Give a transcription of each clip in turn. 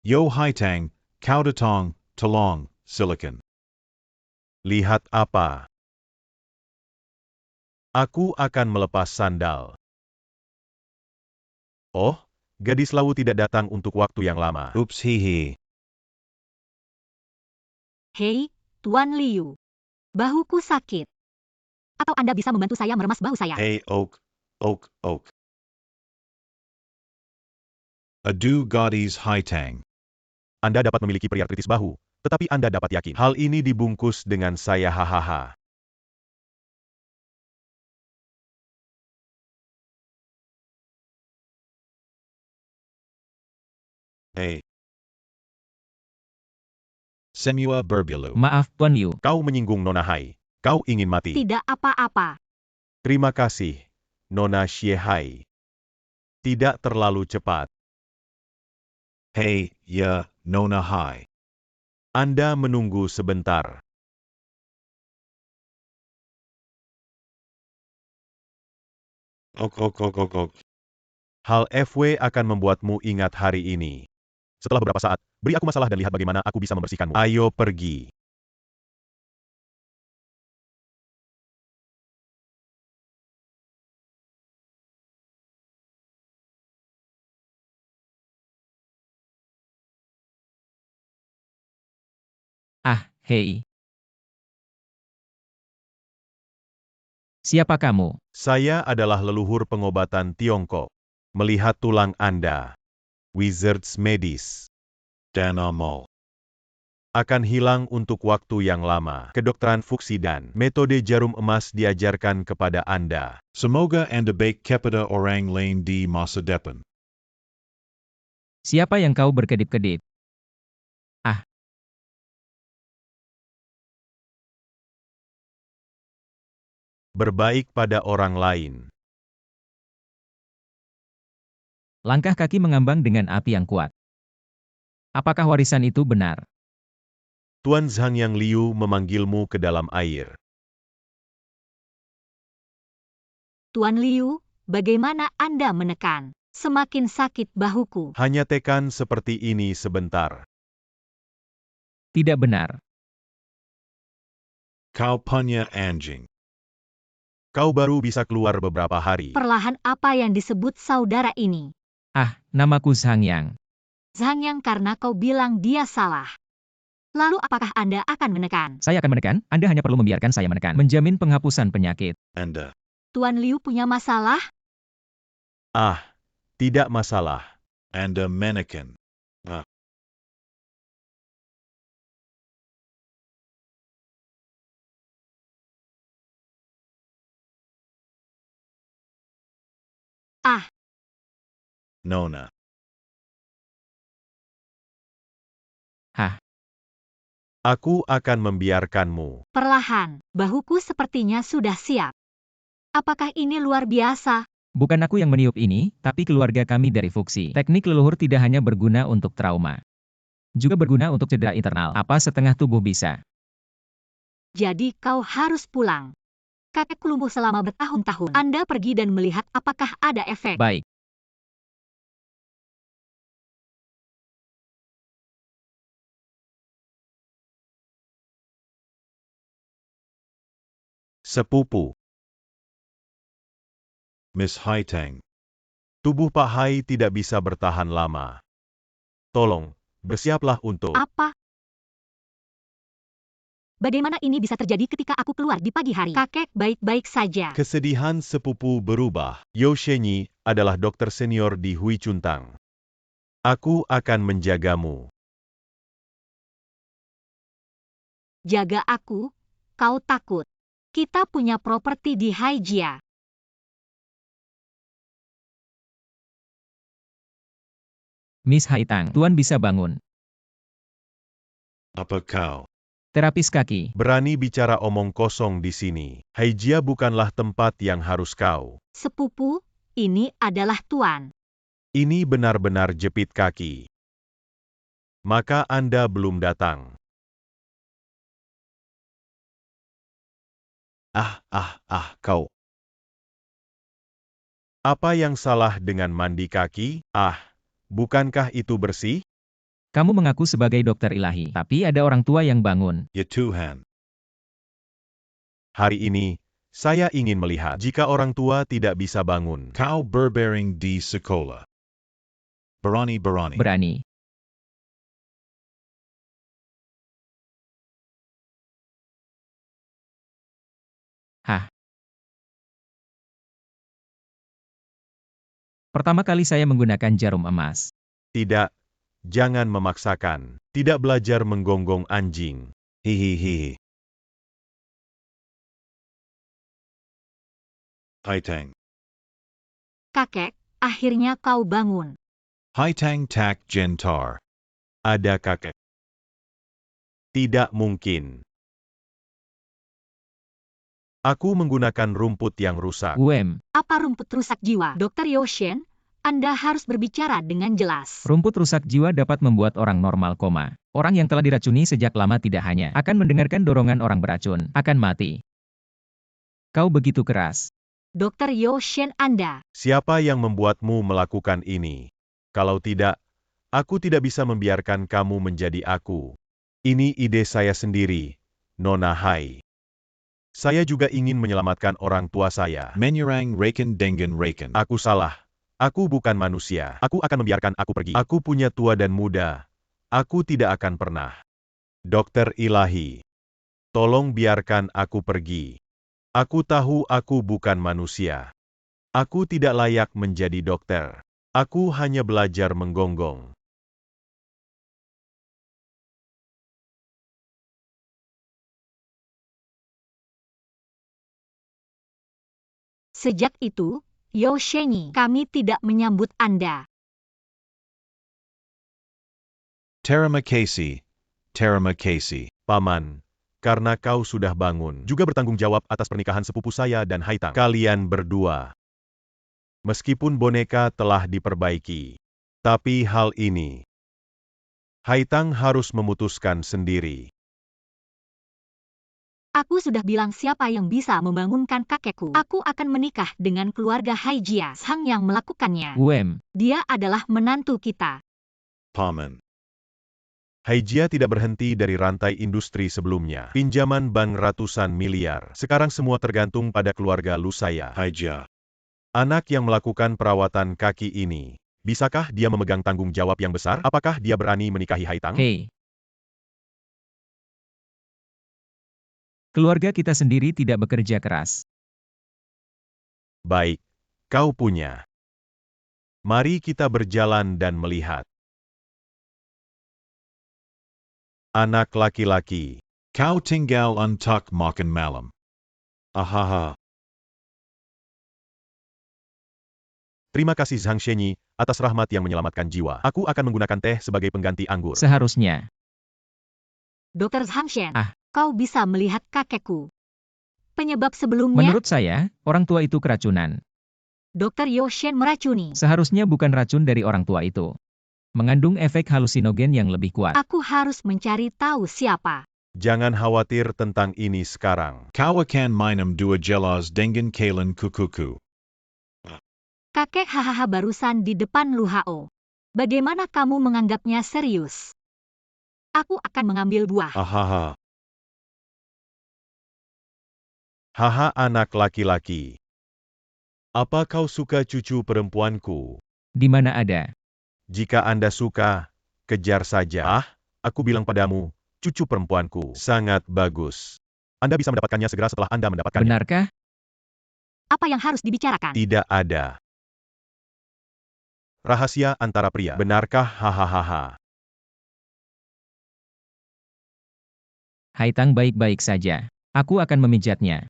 Yo Haitang, kau datang, tolong, silakan. Lihat apa? Aku akan melepas sandal. Oh, gadis lawu tidak datang untuk waktu yang lama. Oops, hihi. Hei, Tuan Liu. Bahuku sakit. Atau Anda bisa membantu saya meremas bahu saya? Hey, oak. Adu gadis Haitang. Anda dapat memiliki periartritis bahu, tetapi Anda dapat yakin. Hal ini dibungkus dengan saya hahaha. Hey. Semua berbilu. Maaf, Tuan Liu. Kau menyinggung Nona Hai. Kau ingin mati. Tidak apa-apa. Terima kasih, Nona Xie Hai. Tidak terlalu cepat. Hey, ya, Nona Hai. Anda menunggu sebentar. Ok. Hal FW akan membuatmu ingat hari ini. Setelah beberapa saat, beri aku masalah dan lihat bagaimana aku bisa membersihkanmu. Ayo pergi. Ah, hei. Siapa kamu? Saya adalah leluhur pengobatan Tiongkok. Melihat tulang Anda. Wizards medis. Dan amal. Akan hilang untuk waktu yang lama. Kedokteran fuksi dan metode jarum emas diajarkan kepada Anda. Semoga Anda baik kepada orang lain di masa depan. Siapa yang kau berkedip-kedip? Berbaik pada orang lain. Langkah kaki mengambang dengan api yang kuat. Apakah warisan itu benar? Tuan Zhang Yang Liu memanggilmu ke dalam air. Tuan Liu, bagaimana Anda menekan? Semakin sakit bahuku. Hanya tekan seperti ini sebentar. Tidak benar. Kau punya anjing. Kau baru bisa keluar beberapa hari. Perlahan apa yang disebut saudara ini? Ah, namaku Zhang Yang. Zhang Yang karena kau bilang dia salah. Lalu apakah Anda akan menekan? Saya akan menekan, Anda hanya perlu membiarkan saya menekan. Menjamin penghapusan penyakit. Anda. Tuan Liu punya masalah? Ah, tidak masalah. Anda menekan. Ah, Nona. Hah, Aku akan membiarkanmu. perlahan. Bahuku sepertinya sudah siap. Apakah ini luar biasa? bukan aku yang meniup ini, tapi keluarga kami dari Fuksi. Teknik leluhur tidak hanya berguna untuk trauma. Juga berguna untuk cedera internal. Apa setengah tubuh bisa? Jadi kau harus pulang. Kakekku lumpuh selama bertahun-tahun. Anda pergi dan melihat apakah ada efek. Baik. Sepupu. Miss Haitang. Tubuh Pak Hai tidak bisa bertahan lama. Tolong, bersiaplah untuk... Apa? Bagaimana ini bisa terjadi ketika aku keluar di pagi hari? Kakek baik-baik saja. Kesedihan sepupu berubah. Yo Shenyi adalah dokter senior di Hui Chuntang. Aku akan menjagamu. Jaga aku, kau takut. Kita punya properti di Haijia. Miss Haitang, Tuan bisa bangun. Apa kau? Terapis kaki. Berani bicara omong kosong di sini. Haijia bukanlah tempat yang harus kau. Sepupu, ini adalah Tuan. Ini benar-benar jepit kaki. Maka Anda belum datang. Kau. Apa yang salah dengan mandi kaki? Ah, bukankah itu bersih? Kamu mengaku sebagai dokter ilahi, tapi ada orang tua yang bangun. Ya Tuhan. Hari ini, saya ingin melihat jika orang tua tidak bisa bangun. Kau berbaring di sekolah. Berani. Berani. Hah? Pertama kali saya menggunakan jarum emas. Tidak, jangan memaksakan. Tidak belajar menggonggong anjing. Hihihi. Haitang. Kakek, akhirnya kau bangun. Haitang tak jentar. Ada kakek. Tidak mungkin. Aku menggunakan rumput yang rusak. Apa rumput rusak jiwa? Dr. Yoshen, Anda harus berbicara dengan jelas. Rumput rusak jiwa dapat membuat orang normal koma. Orang yang telah diracuni sejak lama tidak hanya akan mendengarkan dorongan orang beracun, akan mati. Kau begitu keras. Dr. Yoshen, Anda. Siapa yang membuatmu melakukan ini? Kalau tidak, aku tidak bisa membiarkan kamu menjadi aku. Ini ide saya sendiri, Nona Hai. Saya juga ingin menyelamatkan orang tua saya. Menyerang dengan Raken. Aku salah. Aku bukan manusia. Aku akan membiarkan aku pergi. Aku punya tua dan muda. Aku tidak akan pernah. Dokter ilahi, tolong biarkan aku pergi. Aku tahu aku bukan manusia. Aku tidak layak menjadi dokter. Aku hanya belajar menggonggong. Sejak itu, Yoshenyi, kami tidak menyambut Anda. Terima kasih. Paman, karena kau sudah bangun, juga bertanggung jawab atas pernikahan sepupu saya dan Haitang. Kalian berdua. Meskipun boneka telah diperbaiki, tapi hal ini, Haitang harus memutuskan sendiri. Aku sudah bilang siapa yang bisa membangunkan kakekku. Aku akan menikah dengan keluarga Haijia Sang yang melakukannya. Dia adalah menantu kita. Paman. Haijia tidak berhenti dari rantai industri sebelumnya. Pinjaman bank ratusan miliar. Sekarang semua tergantung pada keluarga Lusaya. Haijia. Anak yang melakukan perawatan kaki ini, bisakah dia memegang tanggung jawab yang besar? Apakah dia berani menikahi Haitang? Hei. Keluarga kita sendiri tidak bekerja keras. Baik, kau punya. Mari kita berjalan dan melihat. Anak laki-laki. Kau tinggal untuk makan malam. Ahaha. Terima kasih Zhang Shenyi, atas rahmat yang menyelamatkan jiwa. Aku akan menggunakan teh sebagai pengganti anggur. Seharusnya. Dr. Hangshen, Ah. kau bisa melihat kakekku. Penyebab sebelumnya, Menurut saya, orang tua itu keracunan. Dr. Yoshen meracuni. Seharusnya bukan racun dari orang tua itu. Mengandung efek halusinogen yang lebih kuat. Aku harus mencari tahu siapa. Jangan khawatir tentang ini sekarang. Kau akan minum 2 gelas dengan kalian kukuku. Kakek hahaha barusan di depan Lu Hao. Bagaimana kamu menganggapnya serius? Aku akan mengambil buah. Ahaha. Haha anak laki-laki. Apa kau suka cucu perempuanku? Di mana ada? Jika Anda suka, kejar saja. Ah, aku bilang padamu, cucu perempuanku sangat bagus. Anda bisa mendapatkannya segera setelah Anda mendapatkannya. Benarkah? Apa yang harus dibicarakan? Tidak ada. Rahasia antara pria. Benarkah? Hahaha. Haitang baik-baik saja. Aku akan memijatnya.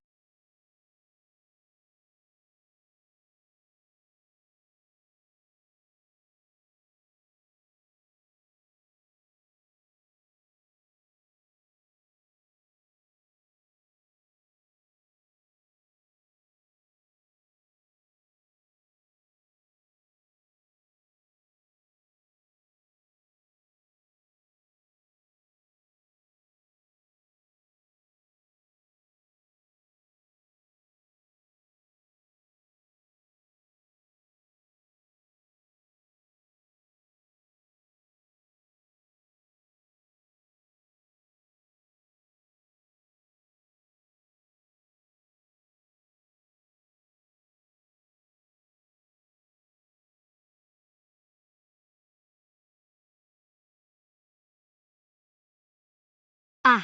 Ah,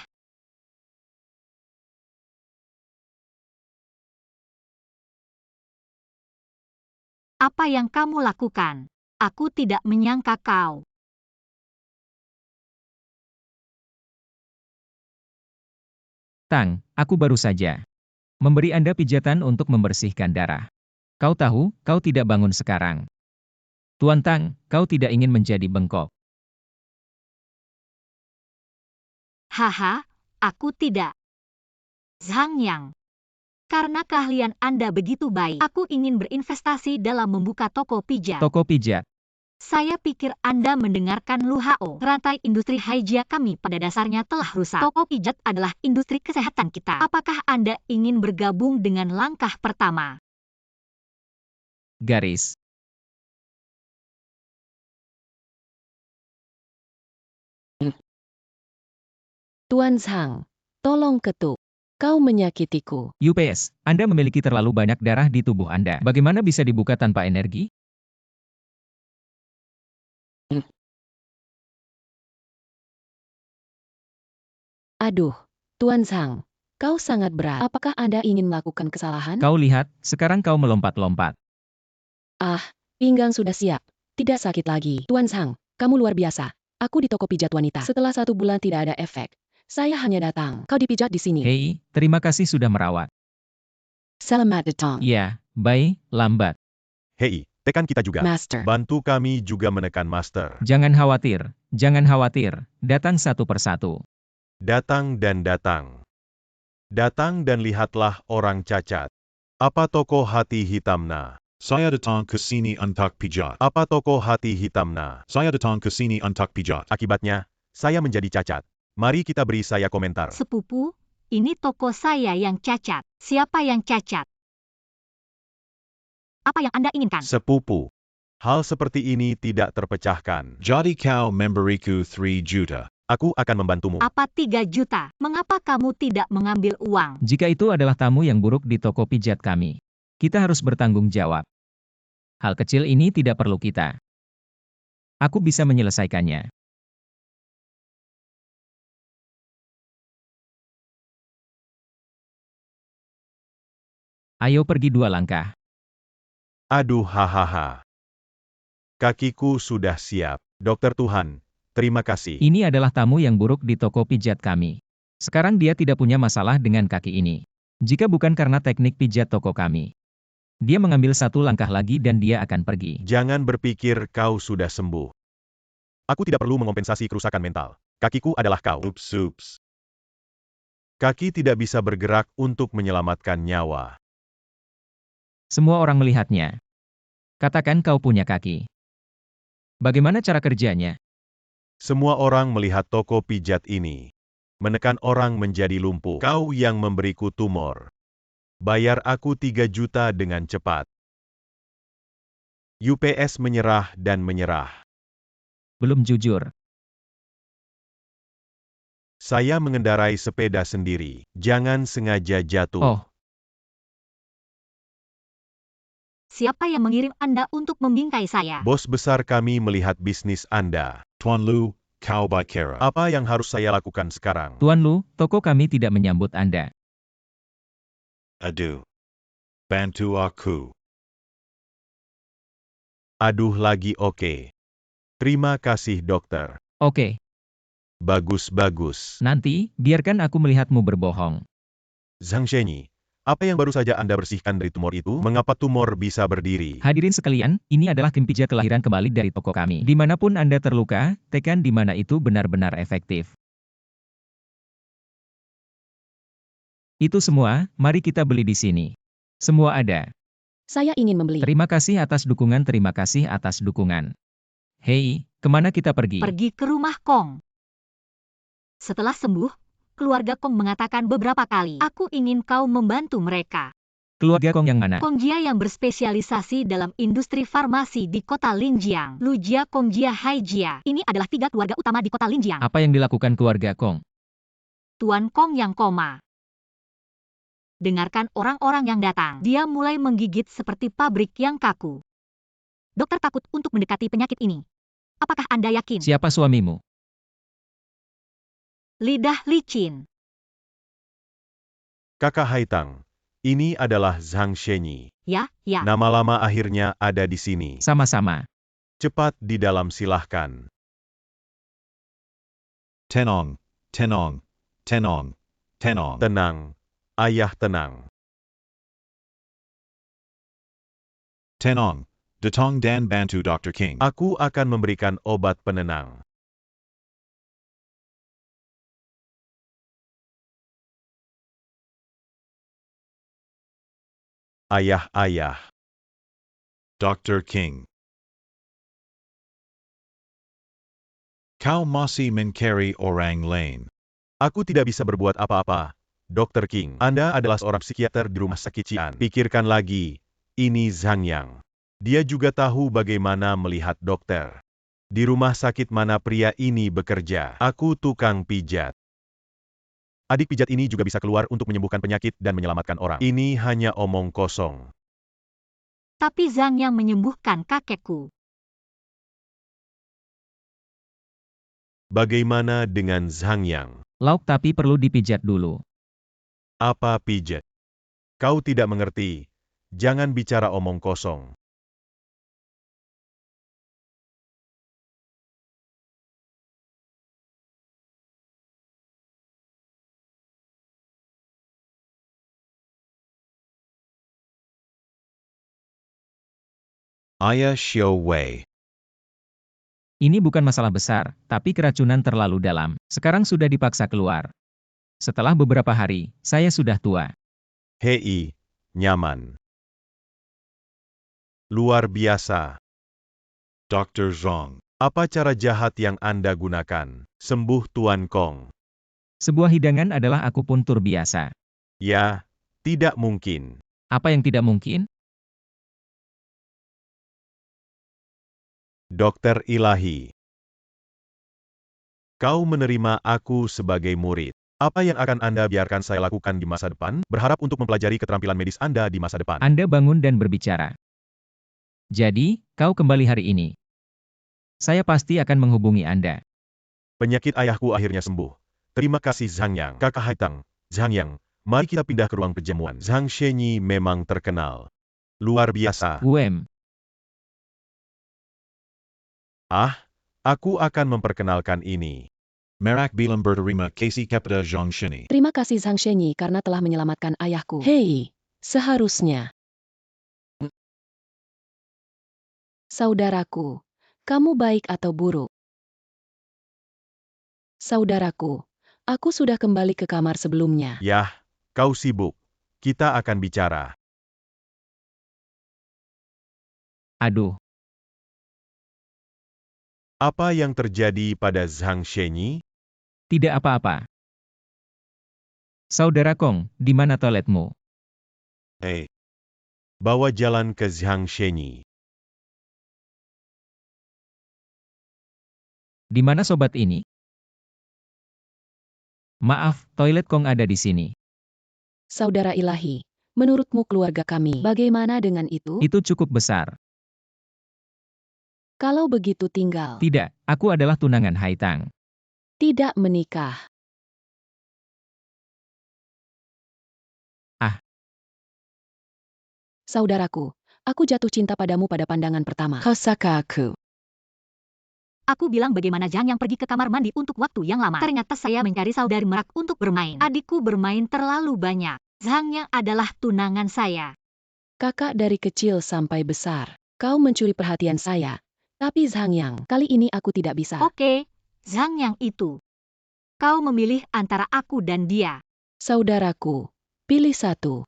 apa yang kamu lakukan? Aku tidak menyangka kau. Tang, aku baru saja memberi Anda pijatan untuk membersihkan darah. Kau tahu, kau tidak bangun sekarang. Tuan Tang, kau tidak ingin menjadi bengkok. Haha, aku tidak. Zhang Yang. Karena keahlian Anda begitu baik, aku ingin berinvestasi dalam membuka toko pijat. Toko pijat. Saya pikir Anda mendengarkan Lu Hao. Rantai industri Haijia kami pada dasarnya telah rusak. Toko pijat adalah industri kesehatan kita. Apakah Anda ingin bergabung dengan langkah pertama? Garis. Tuan Zhang, tolong ketuk. Kau menyakitiku. UPS, Anda memiliki terlalu banyak darah di tubuh Anda. Bagaimana bisa dibuka tanpa energi? Aduh, Tuan Zhang, kau sangat berat. Apakah Anda ingin melakukan kesalahan? Kau lihat, sekarang kau melompat-lompat. Ah, pinggang sudah siap. Tidak sakit lagi. Tuan Zhang, kamu luar biasa. Aku di toko pijat wanita. Setelah 1 bulan tidak ada efek. Saya hanya datang. Kau dipijat di sini. Hei, terima kasih sudah merawat. Selamat datang. Ya, baik, lambat. Hei, tekan kita juga. Master. Bantu kami juga menekan Master. Jangan khawatir, jangan khawatir. Datang satu persatu. Datang dan datang. Datang dan lihatlah orang cacat. Apa toko hati hitamna? Saya datang ke sini untuk pijat. Apa toko hati hitamna? Saya datang ke sini untuk pijat. Akibatnya, saya menjadi cacat. Mari kita beri saya komentar. Sepupu, ini toko saya yang cacat. Siapa yang cacat? Apa yang Anda inginkan? Sepupu. Hal seperti ini tidak terpecahkan. Jadi kau memberiku 3 juta. Aku akan membantumu. Apa 3 juta? Mengapa kamu tidak mengambil uang? Jika itu adalah tamu yang buruk di toko pijat kami, kita harus bertanggung jawab. Hal kecil ini tidak perlu kita. Aku bisa menyelesaikannya. Ayo pergi 2 langkah. Aduh hahaha. Kakiku sudah siap. Dokter Tuhan, terima kasih. Ini adalah tamu yang buruk di toko pijat kami. Sekarang dia tidak punya masalah dengan kaki ini. Jika bukan karena teknik pijat toko kami. Dia mengambil 1 langkah lagi dan dia akan pergi. Jangan berpikir kau sudah sembuh. Aku tidak perlu mengompensasi kerusakan mental. Kakiku adalah kau. Ups. Kaki tidak bisa bergerak untuk menyelamatkan nyawa. Semua orang melihatnya. Katakan kau punya kaki. Bagaimana cara kerjanya? Semua orang melihat toko pijat ini. Menekan orang menjadi lumpuh. Kau yang memberiku tumor. Bayar aku 3 juta dengan cepat. UPS menyerah dan menyerah. Belum jujur. Saya mengendarai sepeda sendiri. Jangan sengaja jatuh. Oh, Siapa yang mengirim Anda untuk membingkai saya? Bos besar kami melihat bisnis Anda. Tuan Lu, kau bicara. Apa yang harus saya lakukan sekarang? Tuan Lu, toko kami tidak menyambut Anda. Aduh. Bantu aku. Aduh lagi oke. Terima kasih dokter. Oke, Bagus. nanti, biarkan aku melihatmu berbohong. Zhang Shenyi, apa yang baru saja Anda bersihkan dari tumor itu? Mengapa tumor bisa berdiri? Hadirin sekalian, ini adalah tim pijat kelahiran kembali dari toko kami. Dimanapun Anda terluka, tekan di mana itu benar-benar efektif. Itu semua, mari kita beli di sini. Semua ada. Saya ingin membeli. Terima kasih atas dukungan, terima kasih atas dukungan. Hei, kemana kita pergi? Pergi ke rumah Kong. Setelah sembuh, keluarga Kong mengatakan beberapa kali, aku ingin kau membantu mereka. Keluarga Kong yang mana? Kong Jia yang berspesialisasi dalam industri farmasi di kota Linjiang. Lu Jia, Kong Jia, Hai Jia. Ini adalah 3 keluarga utama di kota Linjiang. Apa yang dilakukan keluarga Kong? Tuan Kong yang koma. Dengarkan orang-orang yang datang. Dia mulai menggigit seperti pabrik yang kaku. Dokter takut untuk mendekati penyakit ini. Apakah Anda yakin? Siapa suamimu? lidah licin. Kakak Haitang, ini adalah Zhang Shenyi. Ya. Nama lama akhirnya ada di sini. Sama-sama. Cepat di dalam silahkan. Tenong, tenong, tenong, tenong. Tenang, ayah tenang. Tenong, Datong Dan Bantu Dr. King. Aku akan memberikan obat penenang. Ayah. Dr. King. Kau masih mencari orang lain. Aku tidak bisa berbuat apa-apa, Dr. King. Anda adalah seorang psikiater di rumah sakit Cian. Pikirkan lagi, ini Zhang Yang. Dia juga tahu bagaimana melihat dokter. Di rumah sakit mana pria ini bekerja? Aku tukang pijat. Adik pijat ini juga bisa keluar untuk menyembuhkan penyakit dan menyelamatkan orang. Ini hanya omong kosong. Tapi Zhang yang menyembuhkan kakekku. Bagaimana dengan Zhang Yang? Lauk tapi perlu dipijat dulu. Apa pijat? Kau tidak mengerti. Jangan bicara omong kosong. Ayah Xiao Wei. Ini bukan masalah besar, tapi keracunan terlalu dalam. Sekarang sudah dipaksa keluar. Setelah beberapa hari, saya sudah tua. Hei, nyaman. Luar biasa. Dr. Zhong. Apa cara jahat yang Anda gunakan? Sembuh Tuan Kong. Sebuah hidangan adalah akupuntur biasa. Ya, tidak mungkin. Apa yang tidak mungkin? Dokter Ilahi. Kau menerima aku sebagai murid. Apa yang akan Anda biarkan saya lakukan di masa depan? Berharap untuk mempelajari keterampilan medis Anda di masa depan. Anda bangun dan berbicara. Jadi, kau kembali hari ini. Saya pasti akan menghubungi Anda. Penyakit ayahku akhirnya sembuh. Terima kasih Zhang Yang. Kakak Haitang, Zhang Yang, mari kita pindah ke ruang perjamuan. Zhang Shenyi memang terkenal. Luar biasa. Aku akan memperkenalkan ini. Merak bilang berterima kasih kepada Zhang Shini. Terima kasih Zhang Shenyi karena telah menyelamatkan ayahku. Hei, seharusnya. Saudaraku, kamu baik atau buruk? Saudaraku, aku sudah kembali ke kamar sebelumnya. Yah, kau sibuk. Kita akan bicara. Aduh, Apa yang terjadi pada Zhang Shenyi? tidak apa-apa. Saudara Kong, di mana toiletmu? Bawa jalan ke Zhang Shenyi. Di mana sobat ini? Maaf, toilet Kong ada di sini. Saudara ilahi, menurutmu keluarga kami, bagaimana dengan itu? Itu cukup besar. Kalau begitu tinggal. Tidak, aku adalah tunangan Haitang. Tidak menikah. Saudaraku, aku jatuh cinta padamu pada pandangan pertama. Kau saka aku. Aku bilang bagaimana Zhang yang pergi ke kamar mandi untuk waktu yang lama. Ternyata saya mencari saudari merak untuk bermain. Adikku bermain terlalu banyak. Zhang yang adalah tunangan saya. Kakak dari kecil sampai besar. Kau mencuri perhatian saya. Tapi Zhang Yang, kali ini aku tidak bisa. Oke, Zhang yang itu. Kau memilih antara aku dan dia. Saudaraku, pilih satu.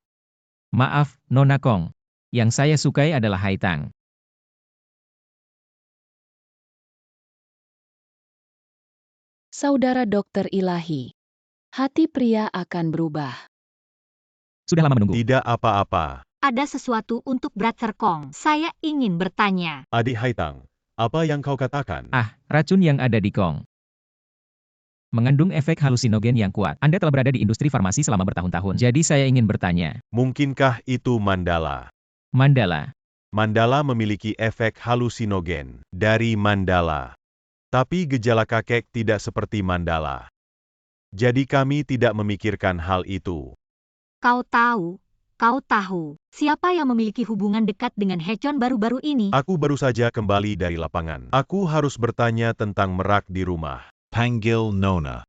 Maaf, Nona Kong. Yang saya sukai adalah Haitang. Saudara dokter ilahi. Hati pria akan berubah. Sudah lama menunggu. Tidak apa-apa. Ada sesuatu untuk Brother Kong. Saya ingin bertanya. Adik Haitang, apa yang kau katakan? Racun yang ada di Kong mengandung efek halusinogen yang kuat. Anda telah berada di industri farmasi selama bertahun-tahun. Jadi saya ingin bertanya. Mungkinkah itu mandala? Mandala. Mandala memiliki efek halusinogen dari mandala. Tapi gejala kakek tidak seperti mandala. Jadi kami tidak memikirkan hal itu. Kau tahu, siapa yang memiliki hubungan dekat dengan Hechon baru-baru ini? Aku baru saja kembali dari lapangan. Aku harus bertanya tentang merak di rumah. Panggil Nona.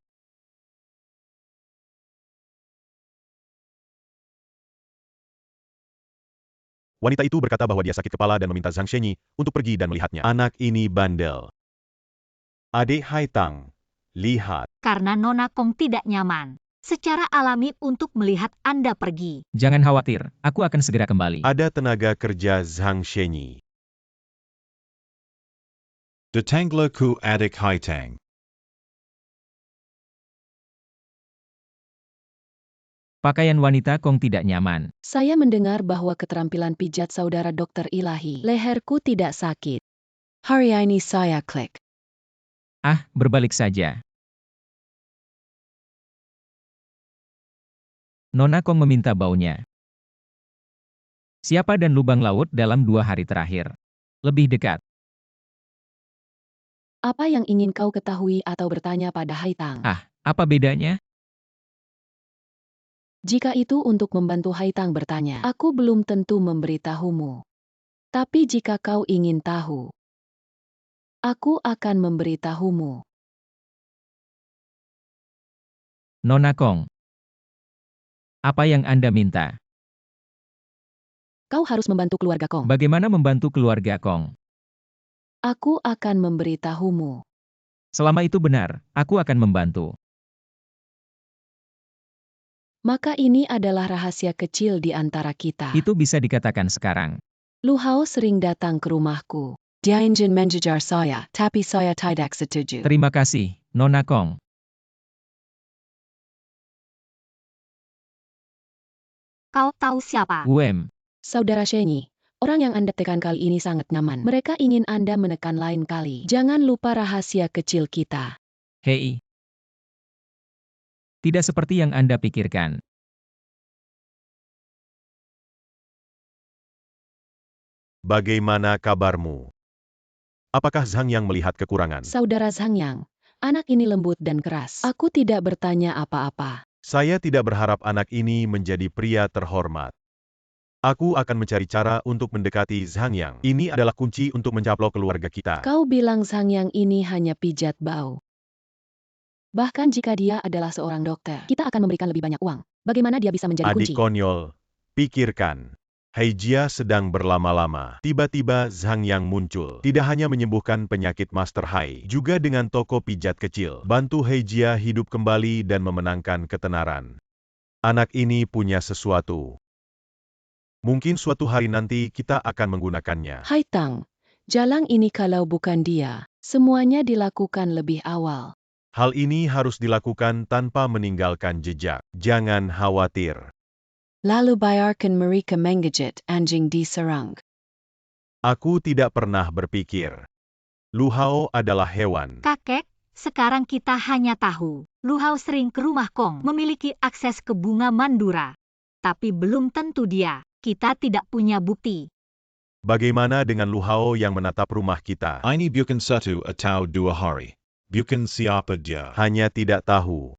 Wanita itu berkata bahwa dia sakit kepala dan meminta Zhang Shenyi untuk pergi dan melihatnya. Anak ini bandel. Adik Haitang, lihat. Karena Nona Kong tidak nyaman. Secara alami untuk melihat Anda pergi. Jangan khawatir, aku akan segera kembali. Ada tenaga kerja Zhang Shenyi. Detangla ku adik Haitang. Pakaian wanita Kong tidak nyaman. Saya mendengar bahwa keterampilan pijat saudara Dokter Ilahi. Leherku tidak sakit. Hari ini saya klik. Ah, berbalik saja. Nona Kong meminta baunya. Siapa dan lubang laut dalam 2 hari terakhir? Lebih dekat. Apa yang ingin kau ketahui atau bertanya pada Haitang? Ah, apa bedanya? Jika itu untuk membantu Haitang bertanya, aku belum tentu memberitahumu. Tapi jika kau ingin tahu, aku akan memberitahumu. Nona Kong. Apa yang Anda minta? Kau harus membantu keluarga Kong. Bagaimana membantu keluarga Kong? Aku akan memberitahumu. Selama itu benar, aku akan membantu. Maka ini adalah rahasia kecil di antara kita. Itu bisa dikatakan sekarang. Lu Hao sering datang ke rumahku. Dia ingin menjejar saya, tapi saya tidak setuju. Terima kasih, Nona Kong. Kau tahu siapa? Wem. Saudara Shenyi, orang yang Anda tekan kali ini sangat nyaman. Mereka ingin Anda menekan lain kali. Jangan lupa rahasia kecil kita. Hei. Tidak seperti yang Anda pikirkan. Bagaimana kabarmu? Apakah Zhang Yang melihat kekurangan? Saudara Zhang Yang, anak ini lembut dan keras. Aku tidak bertanya apa-apa. Saya tidak berharap anak ini menjadi pria terhormat. Aku akan mencari cara untuk mendekati Zhang Yang. Ini adalah kunci untuk mencaplok keluarga kita. Kau bilang Zhang Yang ini hanya pijat bau. Bahkan jika dia adalah seorang dokter, kita akan memberikan lebih banyak uang. Bagaimana dia bisa menjadi Adik kunci? konyol, pikirkan. Haijia sedang berlama-lama. Tiba-tiba Zhang Yang muncul. Tidak hanya menyembuhkan penyakit Master Hai, juga dengan toko pijat kecil. Bantu Haijia hidup kembali dan memenangkan ketenaran. Anak ini punya sesuatu. Mungkin suatu hari nanti kita akan menggunakannya. Haitang, jalan ini kalau bukan dia, semuanya dilakukan lebih awal. Hal ini harus dilakukan tanpa meninggalkan jejak. Jangan khawatir. Lalu biarkan mereka menggigit anjing di serang. Aku tidak pernah berpikir. Lu Hao adalah hewan. Kakek, sekarang kita hanya tahu. Lu Hao sering ke rumah Kong, memiliki akses ke bunga mandura. Tapi belum tentu dia. Kita tidak punya bukti. Bagaimana dengan Lu Hao yang menatap rumah kita? Ini bukan satu atau 2 hari. Bukan siapa dia. Hanya tidak tahu.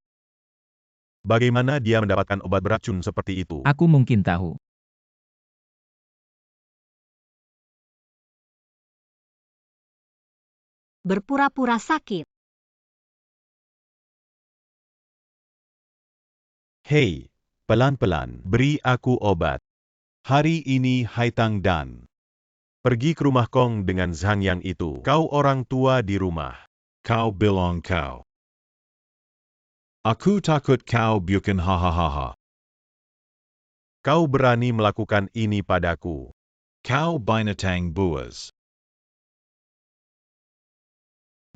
Bagaimana dia mendapatkan obat beracun seperti itu? Aku mungkin tahu. Berpura-pura sakit. Hei, pelan-pelan, beri aku obat. Hari ini Haitang dan pergi ke rumah Kong dengan Zhang Yang itu. Kau orang tua di rumah. Kau bilang kau. Aku takut kau bukan hahaha. Kau berani melakukan ini padaku. Kau binatang buas.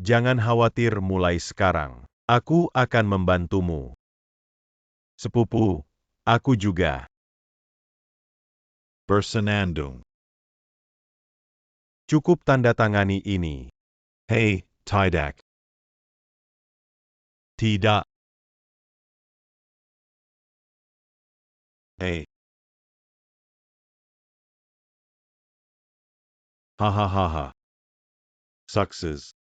Jangan khawatir mulai sekarang. Aku akan membantumu. Sepupu, aku juga. Bersenandung. Cukup tanda tangani ini. Hey, tidak. Tidak. Hey. Hahaha. Success.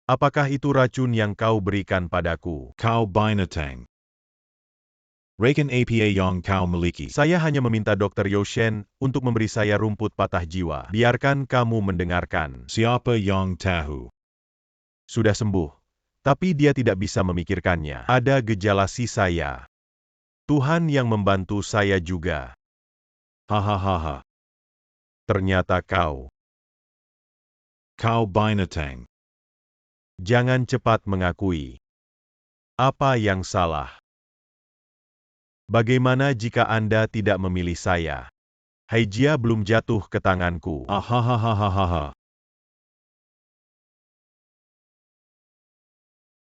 Apakah itu racun yang kau berikan padaku? Kau binatang. Rekan apa yang kau miliki? Saya hanya meminta Dr. Yoshen untuk memberi saya rumput patah jiwa. Biarkan kamu mendengarkan. Siapa yang tahu? Sudah sembuh. Tapi dia tidak bisa memikirkannya. Ada gejala saya. Tuhan yang membantu saya juga. Hahaha. Ternyata kau. Kau binatang. Jangan cepat mengakui. Apa yang salah? Bagaimana jika Anda tidak memilih saya? Haijia belum jatuh ke tanganku. Ahahaha.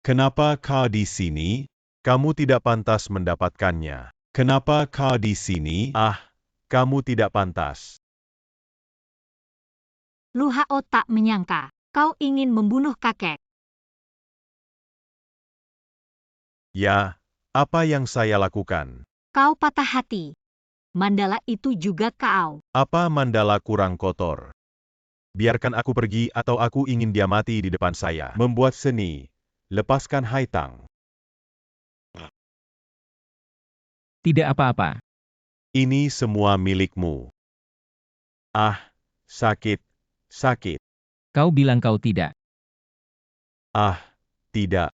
Kenapa kau di sini? Kamu tidak pantas mendapatkannya. Kenapa kau di sini? Kamu tidak pantas. Lu Hao tak menyangka, kau ingin membunuh kakek. Ya, apa yang saya lakukan? Kau patah hati. Mandala itu juga kau. Apa mandala kurang kotor? Biarkan aku pergi atau aku ingin dia mati di depan saya. Membuat seni. Lepaskan Haitang. Tidak apa-apa. Ini semua milikmu. Sakit. Sakit. Kau bilang kau tidak. Tidak.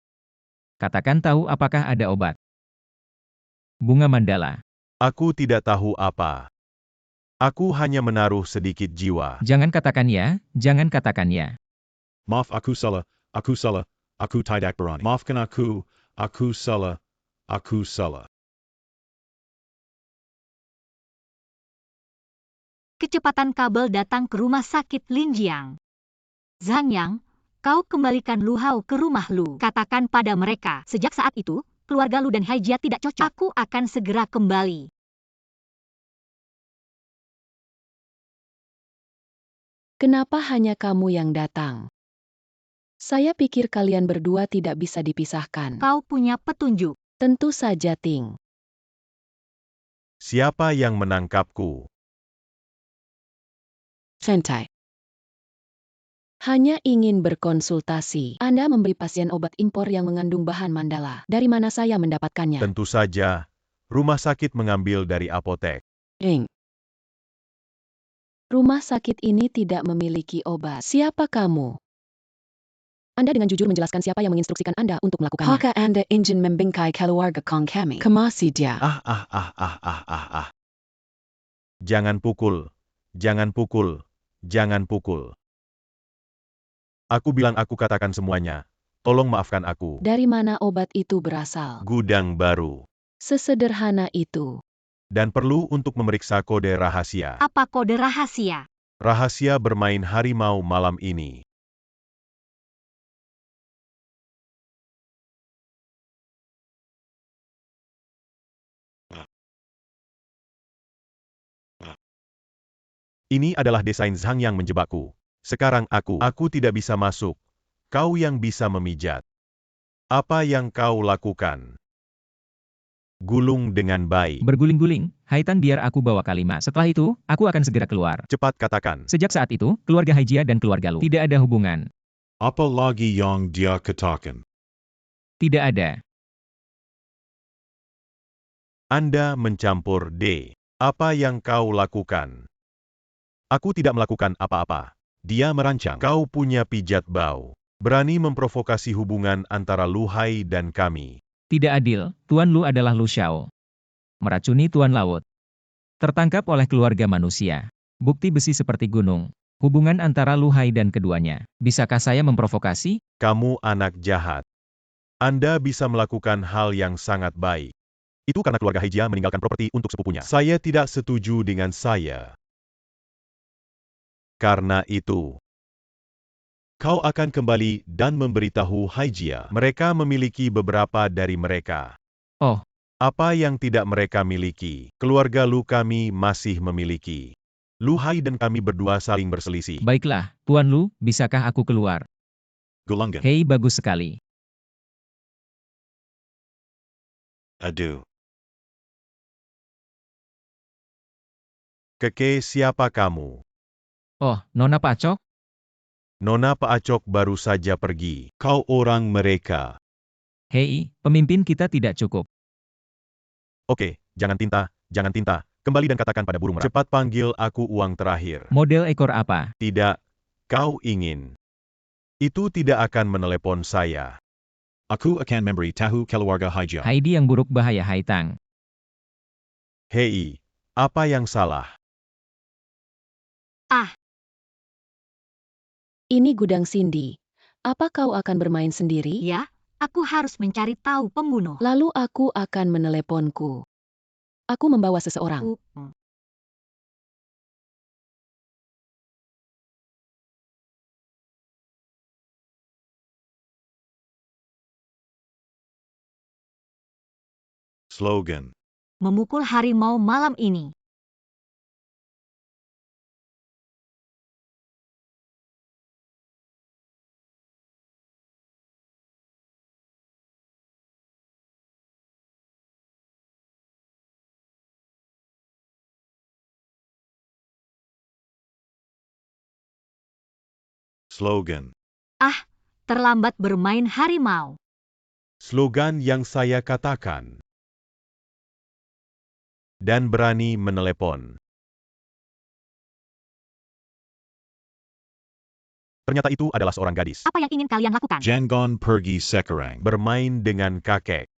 Katakan tahu apakah ada obat. Bunga mandala. Aku tidak tahu apa. Aku hanya menaruh sedikit jiwa. Jangan katakan ya, jangan katakan ya. Maaf aku salah, aku tidak berani. Maafkan aku salah, aku salah. Kecepatan kabel datang ke rumah sakit Linjiang. Zhang Yang, kau kembalikan Lu Hao ke rumah Lu. Katakan pada mereka, sejak saat itu, keluarga Lu dan Haijia tidak cocok. Aku akan segera kembali. Kenapa hanya kamu yang datang? Saya pikir kalian berdua tidak bisa dipisahkan. Kau punya petunjuk. Tentu saja, Ting. Siapa yang menangkapku? Santai. Hanya ingin berkonsultasi. Anda memberi pasien obat impor yang mengandung bahan mandala. Dari mana saya mendapatkannya? Tentu saja, rumah sakit mengambil dari apotek. Rumah sakit ini tidak memiliki obat. Siapa kamu? Anda dengan jujur menjelaskan siapa yang menginstruksikan Anda untuk melakukannya. Apakah Anda ingin membingkai keluarga kami? Kemasi dia. Jangan pukul. Jangan pukul. Jangan pukul. Aku bilang aku katakan semuanya. Tolong maafkan aku. Dari mana obat itu berasal? Gudang baru. Sesederhana itu. Dan perlu untuk memeriksa kode rahasia. Apa kode rahasia? Rahasia bermain harimau malam ini. Ini adalah desain Zhang yang menjebakku. Sekarang aku tidak bisa masuk. Kau yang bisa memijat. Apa yang kau lakukan? Gulung dengan baik. Berguling-guling, Haitang biar aku bawa kalimat. Setelah itu, aku akan segera keluar. Cepat katakan. Sejak saat itu, keluarga Haijia dan keluarga Lu tidak ada hubungan. Apa lagi yang dia katakan? Tidak ada. Anda mencampur D. Apa yang kau lakukan? Aku tidak melakukan apa-apa. Dia merancang. Kau punya pijat bau. Berani memprovokasi hubungan antara Lu Hai dan kami. Tidak adil, Tuan Lu adalah Lu Xiao. Meracuni Tuan Laut. Tertangkap oleh keluarga manusia. Bukti besi seperti gunung. Hubungan antara Lu Hai dan keduanya. Bisakah saya memprovokasi? Kamu anak jahat. Anda bisa melakukan hal yang sangat baik. Itu karena keluarga Haijia meninggalkan properti untuk sepupunya. Saya tidak setuju dengan saya. Karena itu, kau akan kembali dan memberitahu Haijia. Mereka memiliki beberapa dari mereka. Oh. Apa yang tidak mereka miliki, keluarga Lu kami masih memiliki. Lu Hai dan kami berdua saling berselisih. Baiklah, Tuan Lu, bisakah aku keluar? Gulungan. Hei, bagus sekali. Aduh. Keke, siapa kamu? Oh, Nona Pacok? Nona Paacok baru saja pergi. Kau orang mereka. Hei, pemimpin kita tidak cukup. Oke, jangan tinta, jangan tinta. Kembali dan katakan pada burung merak. Cepat panggil aku uang terakhir. Model ekor apa? Tidak, kau ingin. Itu tidak akan menelepon saya. Aku akan memberi tahu keluarga Haijia. Heidi yang buruk bahaya Haitang. Hei, apa yang salah? Ini gudang Cindy. Apa kau akan bermain sendiri? Ya, aku harus mencari tahu pembunuh. Lalu aku akan meneleponku. Aku membawa seseorang. Slogan. Memukul harimau malam ini. Slogan. Terlambat bermain harimau. Slogan yang saya katakan. Dan berani menelepon. Ternyata itu adalah seorang gadis. Apa yang ingin kalian lakukan? Jangan pergi sekarang. Bermain dengan kakek.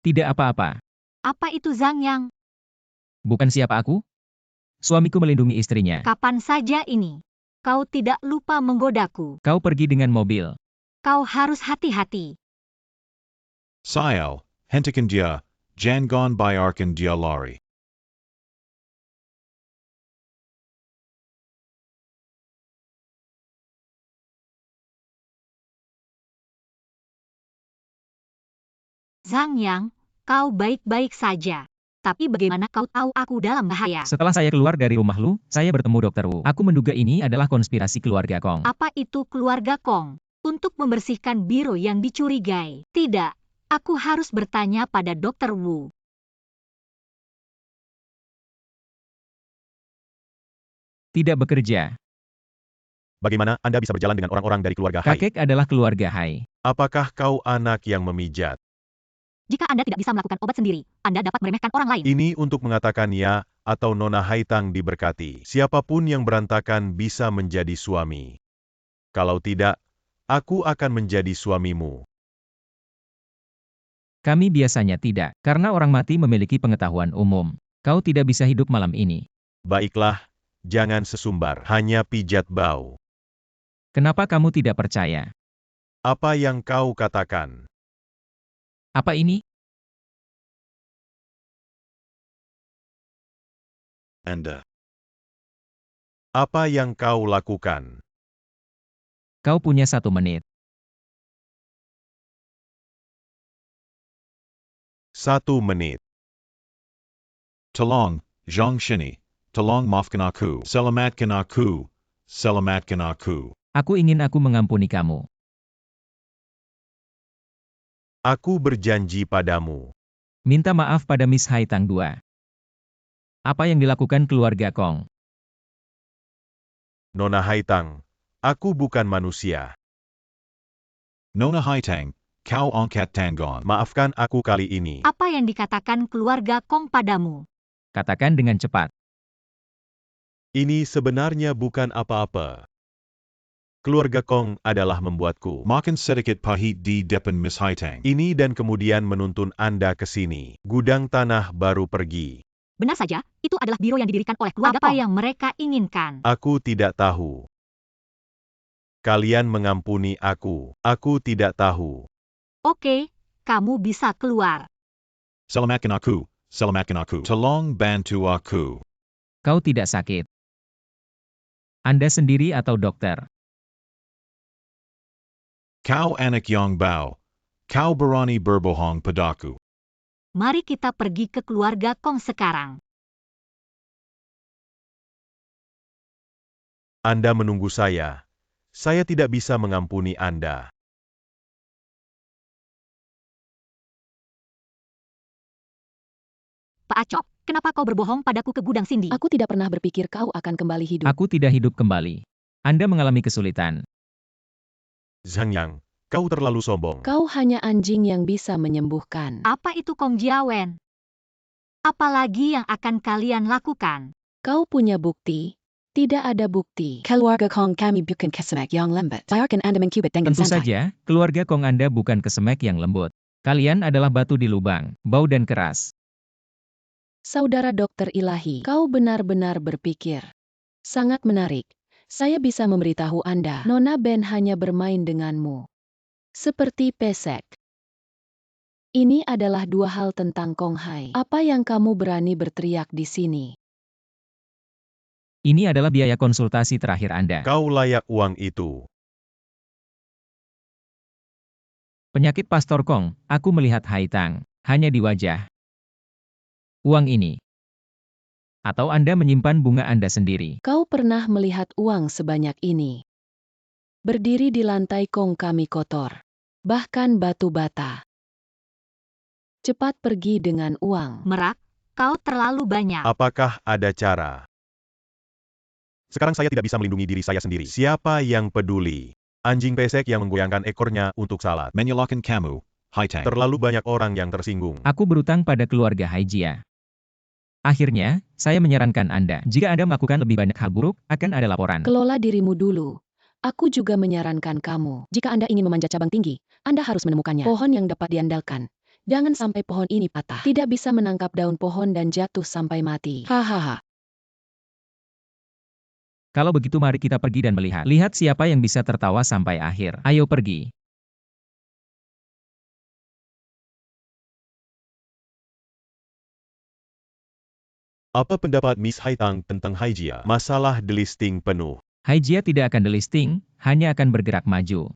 Tidak apa-apa. Apa itu Zhang Yang? Bukan siapa aku? Suamiku melindungi istrinya. Kapan saja ini? Kau tidak lupa menggodaku. Kau pergi dengan mobil. Kau harus hati-hati. Sayal, hentikan dia. Jangan biarkan dia lari. Zhang Yang, kau baik-baik saja. Tapi bagaimana kau tahu aku dalam bahaya? Setelah saya keluar dari rumah Lu, saya bertemu Dr. Wu. Aku menduga ini adalah konspirasi keluarga Kong. Apa itu keluarga Kong? Untuk membersihkan biro yang dicurigai. Tidak, aku harus bertanya pada Dr. Wu. Tidak bekerja. Bagaimana Anda bisa berjalan dengan orang-orang dari keluarga Hai? Kakek adalah keluarga Hai. Apakah kau anak yang memijat? Jika Anda tidak bisa melakukan obat sendiri, Anda dapat meremehkan orang lain. Ini untuk mengatakan ya, atau Nona Haitang diberkati. Siapapun yang berantakan bisa menjadi suami. Kalau tidak, aku akan menjadi suamimu. Kami biasanya tidak, karena orang mati memiliki pengetahuan umum. Kau tidak bisa hidup malam ini. Baiklah, jangan sesumbar, hanya pijat bau. Kenapa kamu tidak percaya? Apa yang kau katakan? Apa ini? Anda. Apa yang kau lakukan? Kau punya 1 menit. 1 menit. Tolong, Zhang Shini. Tolong maafkan aku. Selamatkan aku. Selamatkan aku. Aku ingin aku mengampuni kamu. Aku berjanji padamu. Minta maaf pada Miss Haitang 2. Apa yang dilakukan keluarga Kong? Nona Haitang, aku bukan manusia. Nona Haitang, kau angkat tangan. Maafkan aku kali ini. Apa yang dikatakan keluarga Kong padamu? Katakan dengan cepat. Ini sebenarnya bukan apa-apa. Keluarga Kong adalah membuatku. Makan sedikit pahit di depan Miss Haitang. Ini dan kemudian menuntun Anda ke sini. Gudang tanah baru pergi. Benar saja, itu adalah biro yang didirikan oleh keluarga Kong. Apa yang mereka inginkan? Aku tidak tahu. Kalian mengampuni aku. Aku tidak tahu. Oke, kamu bisa keluar. Selamatkan aku. Selamatkan aku. Tolong bantu aku. Kau tidak sakit. Anda sendiri atau dokter? Kau anak yang bau. Kau berani berbohong padaku. Mari kita pergi ke keluarga Kong sekarang. Anda menunggu saya. Saya tidak bisa mengampuni Anda. Pak Acok, kenapa kau berbohong padaku ke gudang Cindy? Aku tidak pernah berpikir kau akan kembali hidup. Aku tidak hidup kembali. Anda mengalami kesulitan. Zhang Yang, kau terlalu sombong. Kau hanya anjing yang bisa menyembuhkan. Apa itu Kong Jiawen? Apalagi yang akan kalian lakukan? Kau punya bukti? Tidak ada bukti. Keluarga Kong kami bukan kesemek yang lembut. Biarkan Anda mencubit dengan Tentu santai. saja, keluarga Kong Anda bukan kesemek yang lembut. Kalian adalah batu di lubang, bau dan keras. Saudara Dokter Ilahi, kau benar-benar berpikir. Sangat menarik. Saya bisa memberitahu Anda, Nona Ben hanya bermain denganmu. Seperti pesek. Ini adalah dua hal tentang Kong Hai. Apa yang kamu berani berteriak di sini? Ini adalah biaya konsultasi terakhir Anda. Kau layak uang itu. Penyakit Pastor Kong, aku melihat Haitang, hanya di wajah. Uang ini. Atau Anda menyimpan bunga Anda sendiri. Kau pernah melihat uang sebanyak ini? Berdiri di lantai Kong kami kotor. Bahkan batu bata. Cepat pergi dengan uang. Merak, kau terlalu banyak. Apakah ada cara? Sekarang saya tidak bisa melindungi diri saya sendiri. Siapa yang peduli? Anjing pesek yang menggoyangkan ekornya untuk salad. Menyalahkan kamu, Haitang. Terlalu banyak orang yang tersinggung. Aku berutang pada keluarga Haijia. Akhirnya, saya menyarankan Anda, jika Anda melakukan lebih banyak hal buruk, akan ada laporan. Kelola dirimu dulu. Aku juga menyarankan kamu. Jika Anda ingin memanjat cabang tinggi, Anda harus menemukannya. Pohon yang dapat diandalkan. Jangan sampai pohon ini patah. Tidak bisa menangkap daun pohon dan jatuh sampai mati. Hahaha. Kalau begitu mari kita pergi dan melihat. Lihat siapa yang bisa tertawa sampai akhir. Ayo pergi. Apa pendapat Miss Haitang tentang Haijia? Masalah delisting penuh. Haijia tidak akan delisting, hanya akan bergerak maju.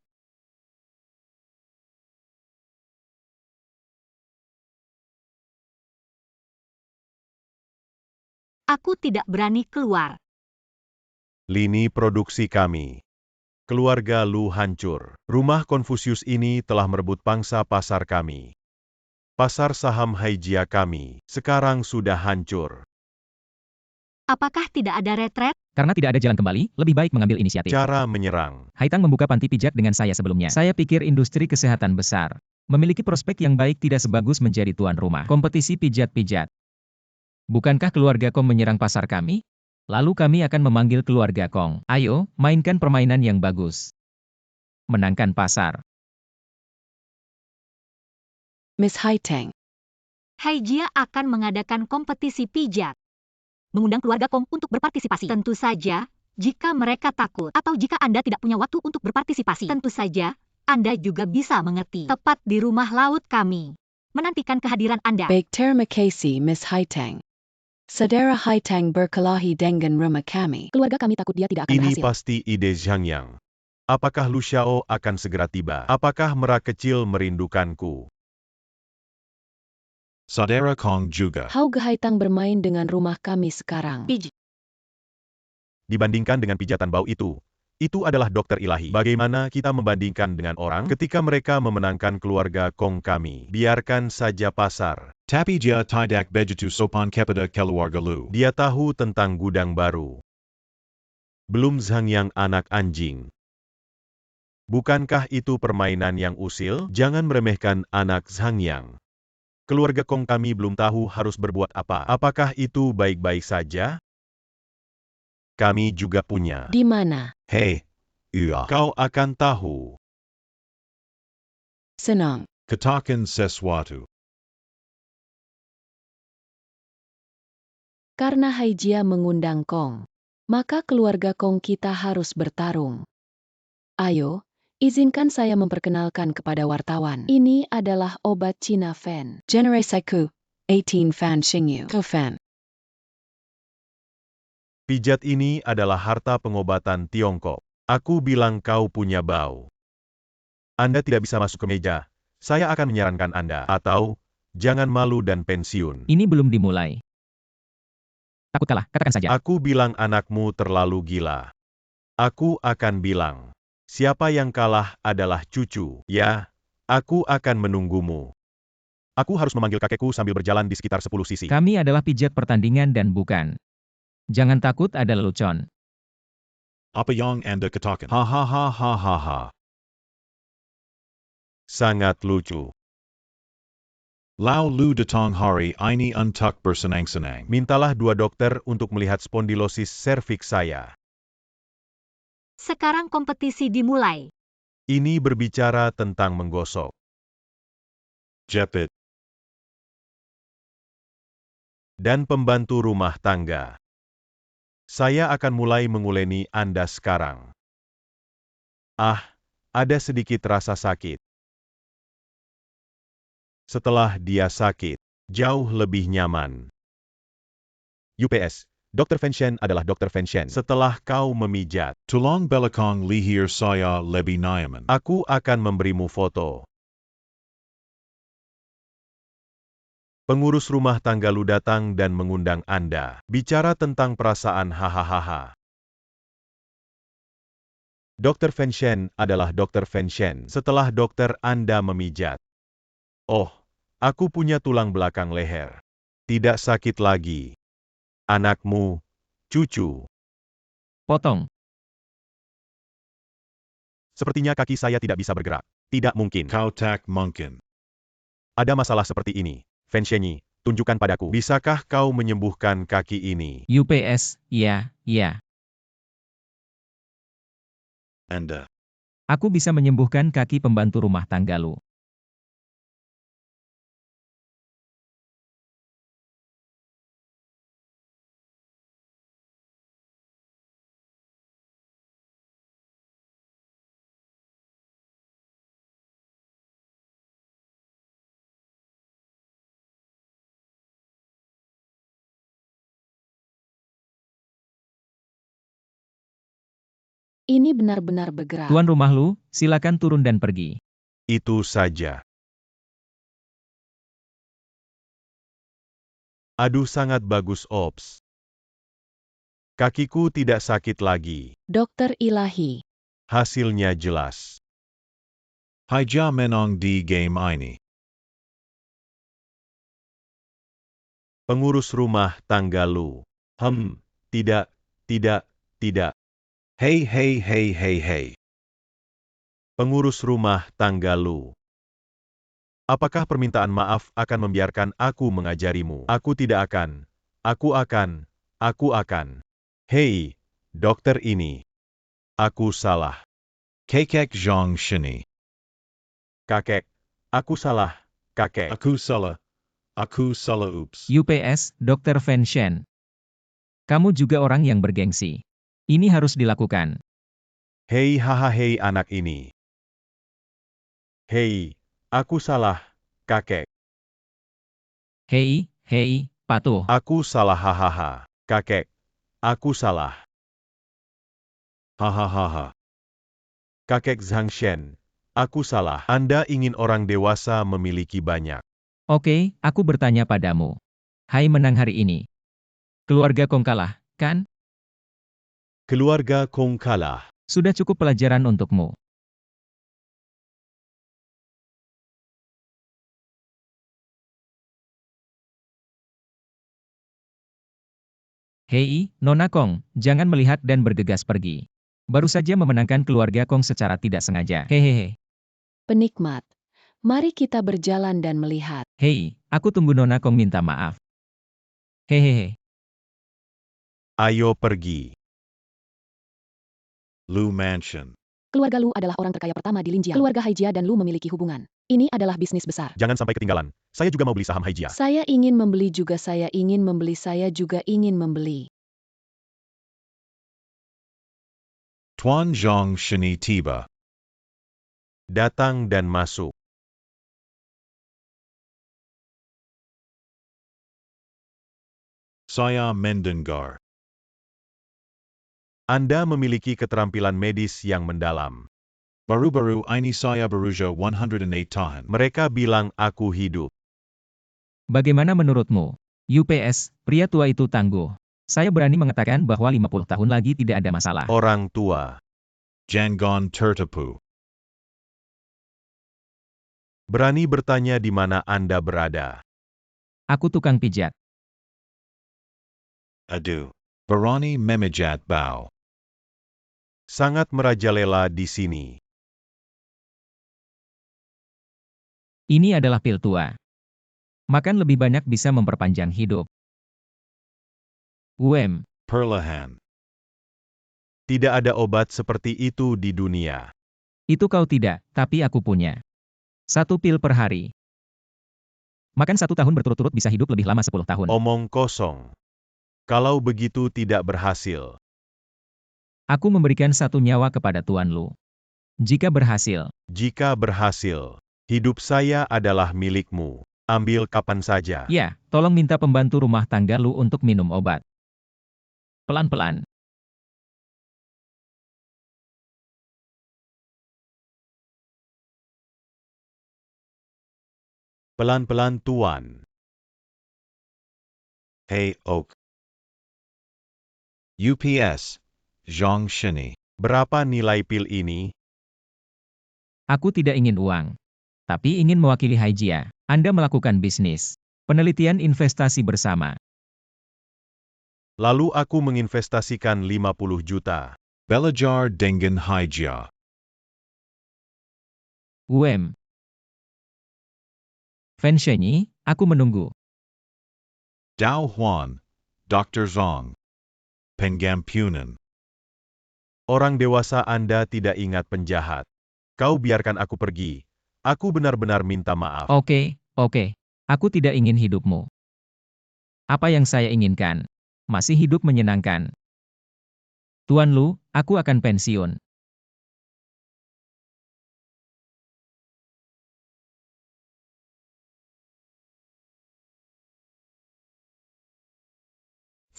Aku tidak berani keluar. Lini produksi kami. Keluarga Lu hancur. Rumah Konfusius ini telah merebut pangsa pasar kami. Pasar saham Haijia kami sekarang sudah hancur. Apakah tidak ada retret? Karena tidak ada jalan kembali, lebih baik mengambil inisiatif. Cara menyerang. Haitang membuka panti pijat dengan saya sebelumnya. Saya pikir industri kesehatan besar. Memiliki prospek yang baik tidak sebagus menjadi tuan rumah. Kompetisi pijat-pijat. Bukankah keluarga Kong menyerang pasar kami? Lalu kami akan memanggil keluarga Kong. Ayo, mainkan permainan yang bagus. Menangkan pasar. Miss Haitang. Haijia akan mengadakan kompetisi pijat. Mengundang keluarga Kong untuk berpartisipasi. Tentu saja, jika mereka takut atau jika Anda tidak punya waktu untuk berpartisipasi. Tentu saja, Anda juga bisa mengerti. Tepat di rumah laut kami. Menantikan kehadiran Anda. Baik terima kasih Miss Haitang. Saudara Haitang berkelahi dengan rumah kami. Keluarga kami takut dia tidak akan Ini berhasil. pasti ide Zhang Yang. Apakah Lu Xiao akan segera tiba? Apakah merak kecil merindukanku? Saudara Kong juga. Hauga Haitang bermain dengan rumah kami sekarang. Dibandingkan dengan pijatan bau itu adalah dokter ilahi. Bagaimana kita membandingkan dengan orang ketika mereka memenangkan keluarga Kong kami? Biarkan saja pasar. Tapi dia tidak begitu sopan kepada keluarga Lu. Dia tahu tentang gudang baru. Belum Zhang Yang anak anjing. Bukankah itu permainan yang usil? Jangan meremehkan anak Zhang Yang. Keluarga Kong kami belum tahu harus berbuat apa. Apakah itu baik-baik saja? Kami juga punya. Di mana? Hei, iya. Kau akan tahu. Senang. Katakan sesuatu. Karena Haijia mengundang Kong, maka keluarga Kong kita harus bertarung. Ayo, izinkan saya memperkenalkan kepada wartawan. Ini adalah obat Cina Fan. Generasiku 18 Fan Xingyu. Fan. Pijat ini adalah harta pengobatan Tiongkok. Aku bilang kau punya bau. Anda tidak bisa masuk ke meja. Saya akan menyarankan Anda. Atau, jangan malu dan pensiun. Ini belum dimulai. Takut kalah, katakan saja. Aku bilang anakmu terlalu gila. Aku akan bilang, siapa yang kalah adalah cucu. Ya, aku akan menunggumu. Aku harus memanggil kakekku sambil berjalan di sekitar 10 sisi. Kami adalah pijat pertandingan dan bukan. Jangan takut ada lelucon. Apa yang Anda katakan? Ha. Sangat lucu. Lau lu datang hari ini untuk bersenang-senang. Mintalah 2 dokter untuk melihat spondilosis serviks saya. Sekarang kompetisi dimulai. Ini berbicara tentang menggosok. Jepit. Dan pembantu rumah tangga. Saya akan mulai menguleni Anda sekarang. Ah, ada sedikit rasa sakit. Setelah dia sakit, jauh lebih nyaman. UPS, Dr. Fenshen adalah Dr. Fenshen. Setelah kau memijat, Tulang belakang leher saya lebih nyaman. aku akan memberimu foto. Pengurus rumah tangga lu datang dan mengundang Anda. Bicara tentang perasaan hahaha. Dr. Fenshen adalah Dr. Fenshen setelah dokter Anda memijat. Oh, aku punya tulang belakang leher. Tidak sakit lagi. Anakmu, cucu. Potong. Sepertinya kaki saya tidak bisa bergerak. Tidak mungkin. Kau tak mungkin. Ada masalah seperti ini. Fenshenyi, tunjukkan padaku. Bisakah kau menyembuhkan kaki ini? UPS, ya. Anda. Aku bisa menyembuhkan kaki pembantu rumah tangga lu. Ini benar-benar bergerak. Tuan rumah lu, silakan turun dan pergi. Itu saja. Aduh, sangat bagus, Ops. Kakiku tidak sakit lagi. Dokter Ilahi. Hasilnya jelas. Haja menang di game ini. Pengurus rumah tangga lu. Tidak. Hey. Pengurus rumah tangga lu. Apakah permintaan maaf akan membiarkan aku mengajarimu? Aku tidak akan. Aku akan. Hei, dokter ini. Aku salah. Kakek Zhang Shini. Kakek. Aku salah, kakek. Aku salah oops. UPS, Dr. Fenshen. Kamu juga orang yang bergengsi. Ini harus dilakukan. Hei anak ini. Hei, aku salah, kakek. Hei, patuh. Aku salah kakek. Aku salah. Hahaha. Kakek Zhang Shen. Aku salah. Anda ingin orang dewasa memiliki banyak. Oke, aku bertanya padamu. Hai menang hari ini. Keluarga Kong kalah, kan? Keluarga Kong kalah. Sudah cukup pelajaran untukmu. Hei, Nona Kong, jangan melihat dan bergegas pergi. Baru saja memenangkan keluarga Kong secara tidak sengaja. Hehehe. Penikmat. Mari kita berjalan dan melihat. Hei, aku tunggu Nona Kong minta maaf. Hehehe. Ayo pergi. Lu Mansion. Keluarga Lu adalah orang terkaya pertama di Linjia. Keluarga Haijia dan Lu memiliki hubungan. Ini adalah bisnis besar. Jangan sampai ketinggalan. Saya juga mau beli saham Haijia. Saya ingin membeli juga saya ingin membeli. Tuan Zhang Shini tiba. Datang dan masuk. Saya mendengar. Anda memiliki keterampilan medis yang mendalam. Baru-baru ini saya berusia 108 tahun. Mereka bilang aku hidup. Bagaimana menurutmu? UPS, pria tua itu tangguh. Saya berani mengatakan bahwa 50 tahun lagi tidak ada masalah. Orang tua. Jangan tertipu. Berani bertanya di mana Anda berada. Aku tukang pijat. Adu. Barani memijat bow. Sangat merajalela di sini. Ini adalah pil tua. Makan lebih banyak bisa memperpanjang hidup. Perlahan. Tidak ada obat seperti itu di dunia. Itu kau tidak, tapi aku punya. 1 pil per hari. Makan 1 tahun berturut-turut bisa hidup lebih lama 10 tahun. Omong kosong. Kalau begitu tidak berhasil. Aku memberikan 1 nyawa kepada Tuan Lu. Jika berhasil, Jika berhasil, hidup saya adalah milikmu. Ambil kapan saja. ya, tolong minta pembantu rumah tangga Lu untuk minum obat. Pelan-pelan. Pelan-pelan Tuan. Hey Oak. UPS. Zhang Shini. Berapa nilai pil ini? Aku tidak ingin uang. Tapi ingin mewakili Haijia. Anda melakukan bisnis. Penelitian investasi bersama. Lalu aku menginvestasikan 50 juta. Belajar dengan Haijia. Fenshenyi, aku menunggu. Dao Huan. Dr. Zhang. Pengampunan. Orang dewasa Anda tidak ingat penjahat. Kau biarkan aku pergi. Aku benar-benar minta maaf. Oke. Aku tidak ingin hidupmu. Apa yang saya inginkan? Masih hidup menyenangkan. Tuan Lu, aku akan pensiun.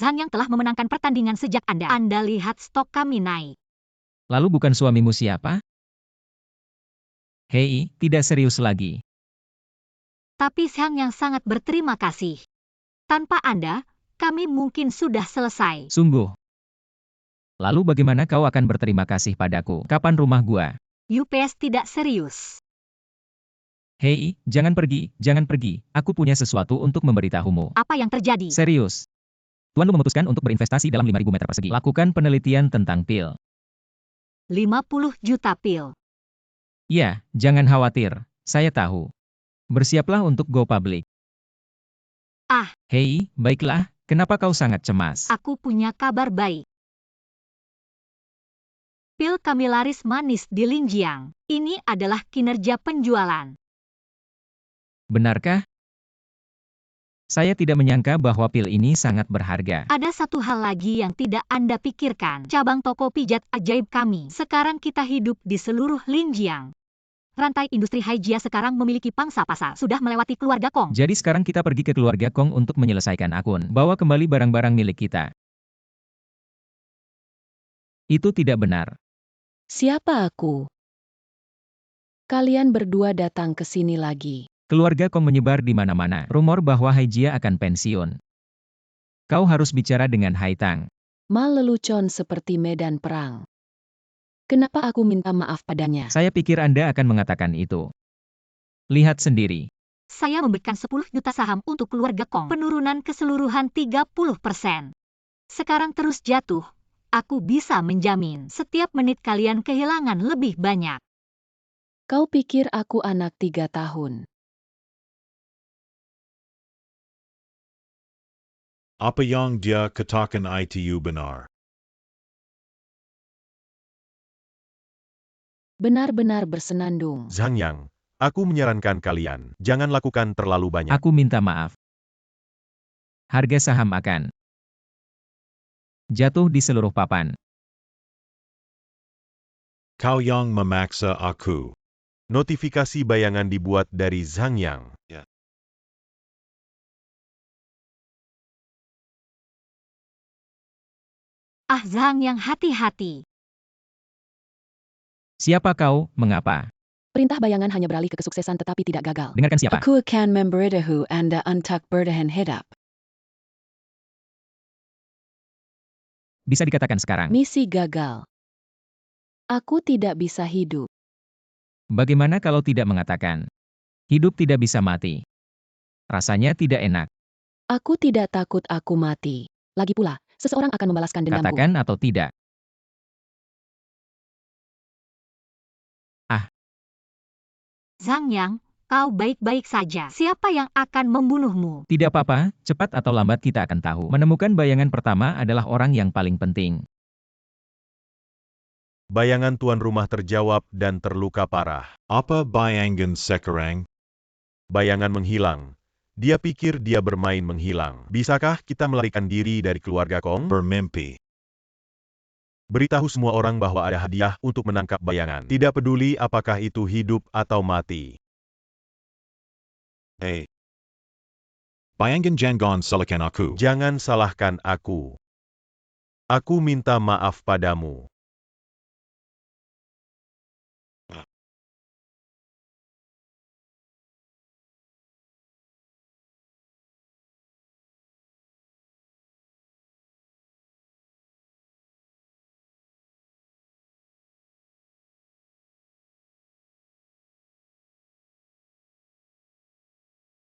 Zhang yang telah memenangkan pertandingan sejak Anda lihat stok kami naik. Lalu bukan suamimu siapa? Hei, tidak serius lagi. Tapi Zhang yang sangat berterima kasih. Tanpa Anda, kami mungkin sudah selesai. Sungguh. Lalu bagaimana kau akan berterima kasih padaku? Kapan rumah gua? UPS tidak serius. Hei, jangan pergi. Aku punya sesuatu untuk memberitahumu. Apa yang terjadi? Serius. Tuan Lu memutuskan untuk berinvestasi dalam 5.000 meter persegi. Lakukan penelitian tentang pil. 50 juta pil. Ya, jangan khawatir. Saya tahu. Bersiaplah untuk go public. Ah. Hei, baiklah. Kenapa kau sangat cemas? Aku punya kabar baik. Pil kami laris manis di Linjiang. Ini adalah kinerja penjualan. Benarkah? Saya tidak menyangka bahwa pil ini sangat berharga. Ada satu hal lagi yang tidak Anda pikirkan. Cabang toko pijat ajaib kami. Sekarang kita hidup di seluruh Linjiang. Rantai industri Haijia sekarang memiliki pangsa pasar. Sudah melewati keluarga Kong. Jadi sekarang kita pergi ke keluarga Kong untuk menyelesaikan akun. Bawa kembali barang-barang milik kita. Itu tidak benar. Siapa aku? Kalian berdua datang ke sini lagi. Keluarga Kong menyebar di mana-mana. Rumor bahwa Haijia akan pensiun. Kau harus bicara dengan Haitang. Melelucon seperti medan perang. Kenapa aku minta maaf padanya? Saya pikir Anda akan mengatakan itu. Lihat sendiri. Saya memberikan 10 juta saham untuk keluarga Kong. Penurunan keseluruhan 30%. Sekarang terus jatuh. Aku bisa menjamin setiap menit kalian kehilangan lebih banyak. Kau pikir aku anak 3 tahun. Apa yang dia katakan itu benar? Benar-benar bersenandung. Zhang Yang, aku menyarankan kalian, jangan lakukan terlalu banyak. Aku minta maaf. Harga saham akan jatuh di seluruh papan. Kau yang memaksa aku. Notifikasi bayangan dibuat dari Zhang Yang. Ah, Zhang yang hati-hati. Siapa kau? Mengapa? Perintah bayangan hanya beralih ke kesuksesan tetapi tidak gagal. Dengarkan siapa? Aku akan memberitahu Anda untuk bertahan hidup. Bisa dikatakan sekarang. Misi gagal. Aku tidak bisa hidup. Bagaimana kalau tidak mengatakan? Hidup tidak bisa mati. Rasanya tidak enak. Aku tidak takut aku mati. Lagi pula, seseorang akan membalaskan dendamku. Katakan atau tidak. Zhang Yang, kau baik-baik saja. Siapa yang akan membunuhmu? Tidak apa-apa, cepat atau lambat kita akan tahu. Menemukan bayangan pertama adalah orang yang paling penting. Bayangan tuan rumah terjawab dan terluka parah. Apa bayangan sekarang? Bayangan menghilang. Dia pikir dia bermain menghilang. Bisakah kita melarikan diri dari keluarga Kong? Bermimpi. Beritahu semua orang bahwa ada hadiah untuk menangkap bayangan. Tidak peduli apakah itu hidup atau mati. Hey. Bayangan jangan salahkan aku. Jangan salahkan aku. Aku minta maaf padamu.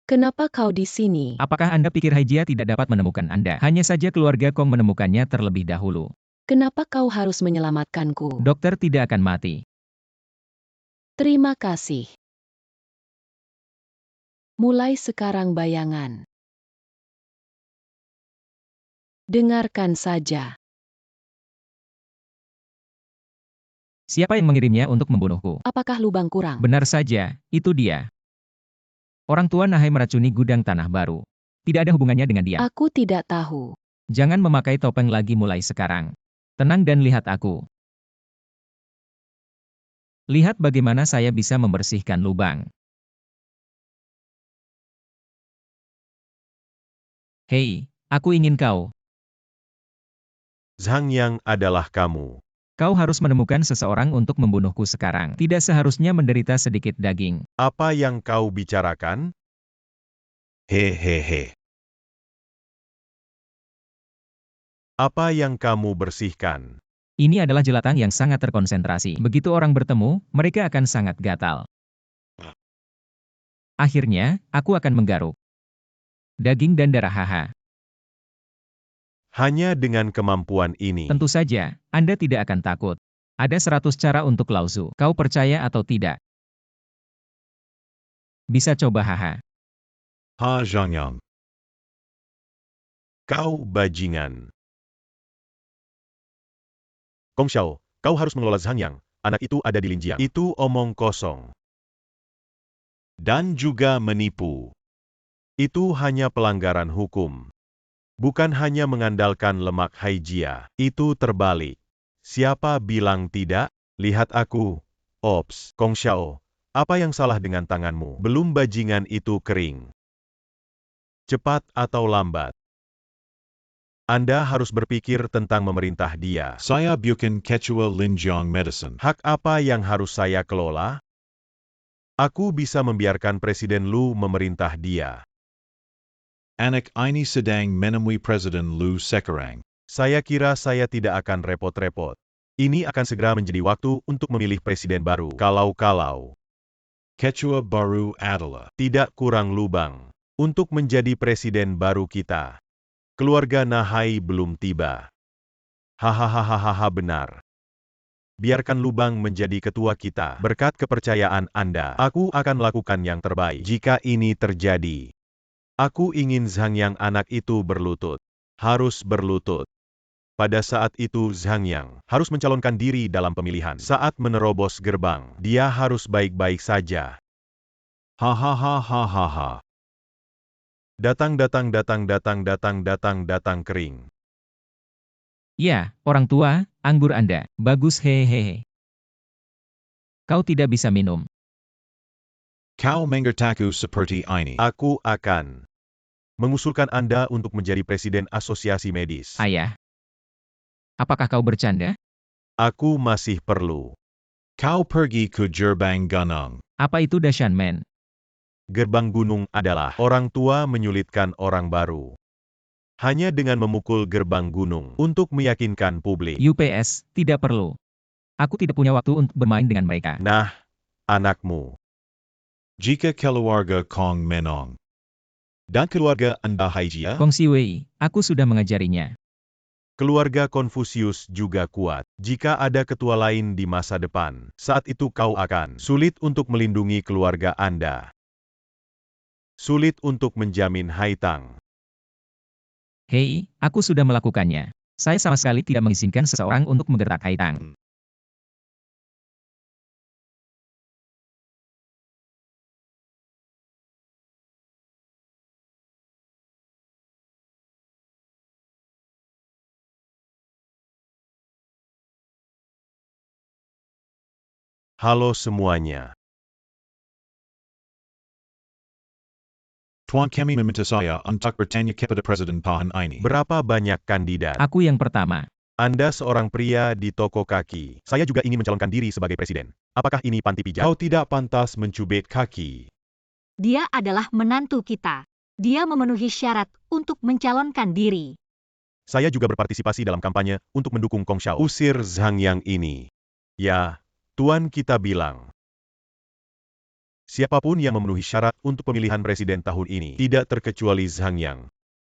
Kenapa kau di sini? Apakah Anda pikir Haijia tidak dapat menemukan Anda? Hanya saja keluarga Kong menemukannya terlebih dahulu. Kenapa kau harus menyelamatkanku? Dokter tidak akan mati. Terima kasih. Mulai sekarang bayangan. Dengarkan saja. Siapa yang mengirimnya untuk membunuhku? Apakah lubang kurang? Benar saja, itu dia. Orang tua Nahai meracuni gudang tanah baru. Tidak ada hubungannya dengan dia. Aku tidak tahu. Jangan memakai topeng lagi mulai sekarang. Tenang dan lihat aku. Lihat bagaimana saya bisa membersihkan lubang. Hei, aku ingin kau. Zhang Yang adalah kamu. Kau harus menemukan seseorang untuk membunuhku sekarang. Tidak seharusnya menderita sedikit daging. Apa yang kau bicarakan? Hehehe. Apa yang kamu bersihkan? Ini adalah jelatang yang sangat terkonsentrasi. Begitu orang bertemu, mereka akan sangat gatal. Akhirnya, aku akan menggaruk. Daging dan darah haha. Hanya dengan kemampuan ini. Tentu saja, Anda tidak akan takut. Ada 100 cara untuk Lauzu. Kau percaya atau tidak? Bisa coba haha. Ha Zhang Yang. Kau bajingan. Kong Xiao, kau harus mengelola Zhang Yang. Anak itu ada di Linjiang. Itu omong kosong. Dan juga menipu. Itu hanya pelanggaran hukum. Bukan hanya mengandalkan lemak Haijia. Itu terbalik. Siapa bilang tidak? Lihat aku. Ops, Kong Xiao. Apa yang salah dengan tanganmu? Belum bajingan itu kering. Cepat atau lambat. Anda harus berpikir tentang memerintah dia. Saya bukan ketua Linjiang Medicine. Hak apa yang harus saya kelola? Aku bisa membiarkan Presiden Lu memerintah dia. Anak ini sedang menemui Presiden Lu sekarang. Saya kira saya tidak akan repot-repot. Ini akan segera menjadi waktu untuk memilih presiden baru. Kalau Ketua baru adalah tidak kurang lubang untuk menjadi presiden baru kita. Keluarga Nahai belum tiba. Hahaha benar. Biarkan Lubang menjadi ketua kita. Berkat kepercayaan Anda, aku akan melakukan yang terbaik. Jika ini terjadi, aku ingin Zhang Yang anak itu berlutut. Harus berlutut. Pada saat itu Zhang Yang harus mencalonkan diri dalam pemilihan. Saat menerobos gerbang, dia harus baik-baik saja. Hahaha. Datang kering. Ya, orang tua, anggur Anda. Bagus hehehe. Kau tidak bisa minum. Kau mengertaku seperti ini. Aku akan mengusulkan Anda untuk menjadi presiden asosiasi medis. Ayah. Apakah kau bercanda? Aku masih perlu. Kau pergi ke gerbang gunung. Apa itu Dashanmen? Gerbang gunung adalah orang tua menyulitkan orang baru. Hanya dengan memukul gerbang gunung untuk meyakinkan publik. UPS, tidak perlu. Aku tidak punya waktu untuk bermain dengan mereka. Nah, anakmu. Jika keluarga Kong menang. Dan keluarga Anda Haijia? Kong Siwei, aku sudah mengajarinya. Keluarga Konfusius juga kuat. Jika ada ketua lain di masa depan, saat itu kau akan sulit untuk melindungi keluarga Anda. Sulit untuk menjamin Haitang. Hei, aku sudah melakukannya. Saya sama sekali tidak mengizinkan seseorang untuk menggerak Haitang. Halo semuanya. Tuan kami meminta saya untuk bertanya kepada Presiden Pahan ini. Berapa banyak kandidat? Aku yang pertama. Anda seorang pria di toko kaki. Saya juga ingin mencalonkan diri sebagai presiden. Apakah ini panti pijat? Kau tidak pantas mencubit kaki. Dia adalah menantu kita. Dia memenuhi syarat untuk mencalonkan diri. Saya juga berpartisipasi dalam kampanye untuk mendukung Kong Xiao. Usir Zhang Yang ini. Ya, Tuan kita bilang. Siapapun yang memenuhi syarat untuk pemilihan presiden tahun ini, tidak terkecuali Zhang Yang.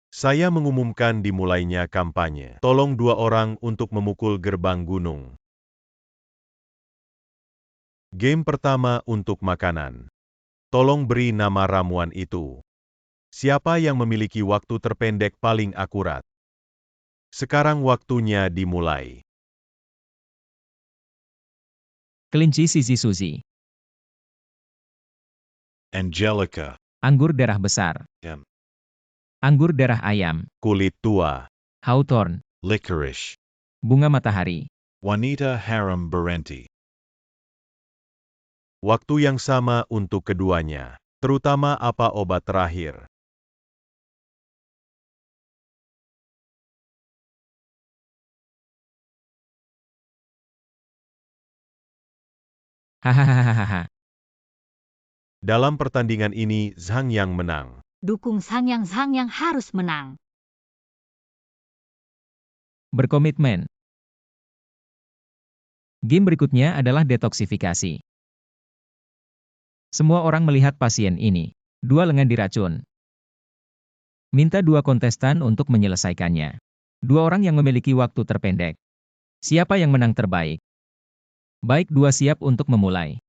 Saya mengumumkan dimulainya kampanye. Tolong 2 orang untuk memukul gerbang gunung. Game pertama untuk makanan. Tolong beri nama ramuan itu. Siapa yang memiliki waktu terpendek paling akurat? Sekarang waktunya dimulai. Kelinci Sisi Suzy. Angelica. Anggur darah besar. Em. Anggur darah ayam. Kulit tua. Hawthorn. Licorice. Bunga matahari. Wanita Haram Berhenti. Waktu yang sama untuk keduanya. Terutama apa obat terakhir. Hahaha. Dalam pertandingan ini, Zhang Yang menang. Dukung Zhang Yang harus menang. Berkomitmen. Game berikutnya adalah detoksifikasi. Semua orang melihat pasien ini. 2 lengan diracun. Minta 2 kontestan untuk menyelesaikannya. 2 orang yang memiliki waktu terpendek. Siapa yang menang terbaik? Baik, 2 siap untuk memulai.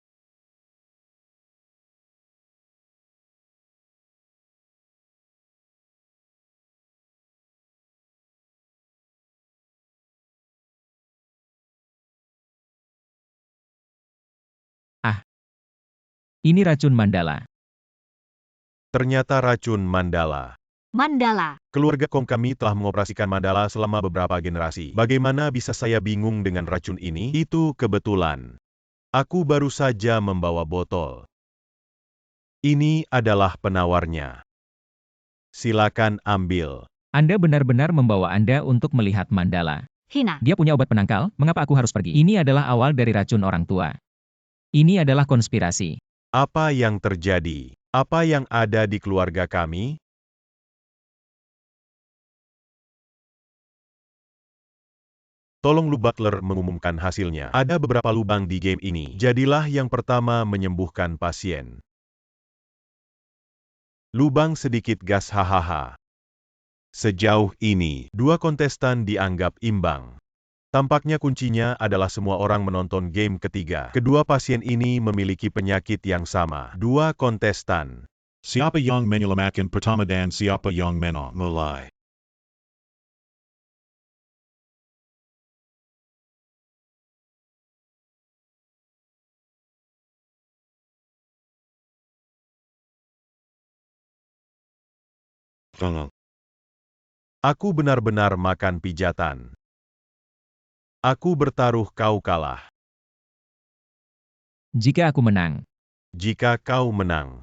Ah. Ini racun Mandala. Ternyata racun Mandala. Mandala. Keluarga Kong kami telah mengoperasikan Mandala selama beberapa generasi. Bagaimana bisa saya bingung dengan racun ini? Itu kebetulan. Aku baru saja membawa botol. Ini adalah penawarnya. Silakan ambil. Anda benar-benar membawa Anda untuk melihat Mandala. Hina. Dia punya obat penangkal, mengapa aku harus pergi? Ini adalah awal dari racun orang tua. Ini adalah konspirasi. Apa yang terjadi? Apa yang ada di keluarga kami? Tolong Lu Butler mengumumkan hasilnya. Ada beberapa lubang di game ini. Jadilah yang pertama menyembuhkan pasien. Lubang sedikit gas hahaha. Sejauh ini, 2 kontestan dianggap imbang. Tampaknya kuncinya adalah semua orang menonton game ketiga. Kedua pasien ini memiliki penyakit yang sama. 2 kontestan. Siapa yang menyelamatkan pertama dan siapa yang menang? Mulai. Tolong. Aku benar-benar makan pijatan. Aku bertaruh kau kalah. Jika aku menang. Jika kau menang.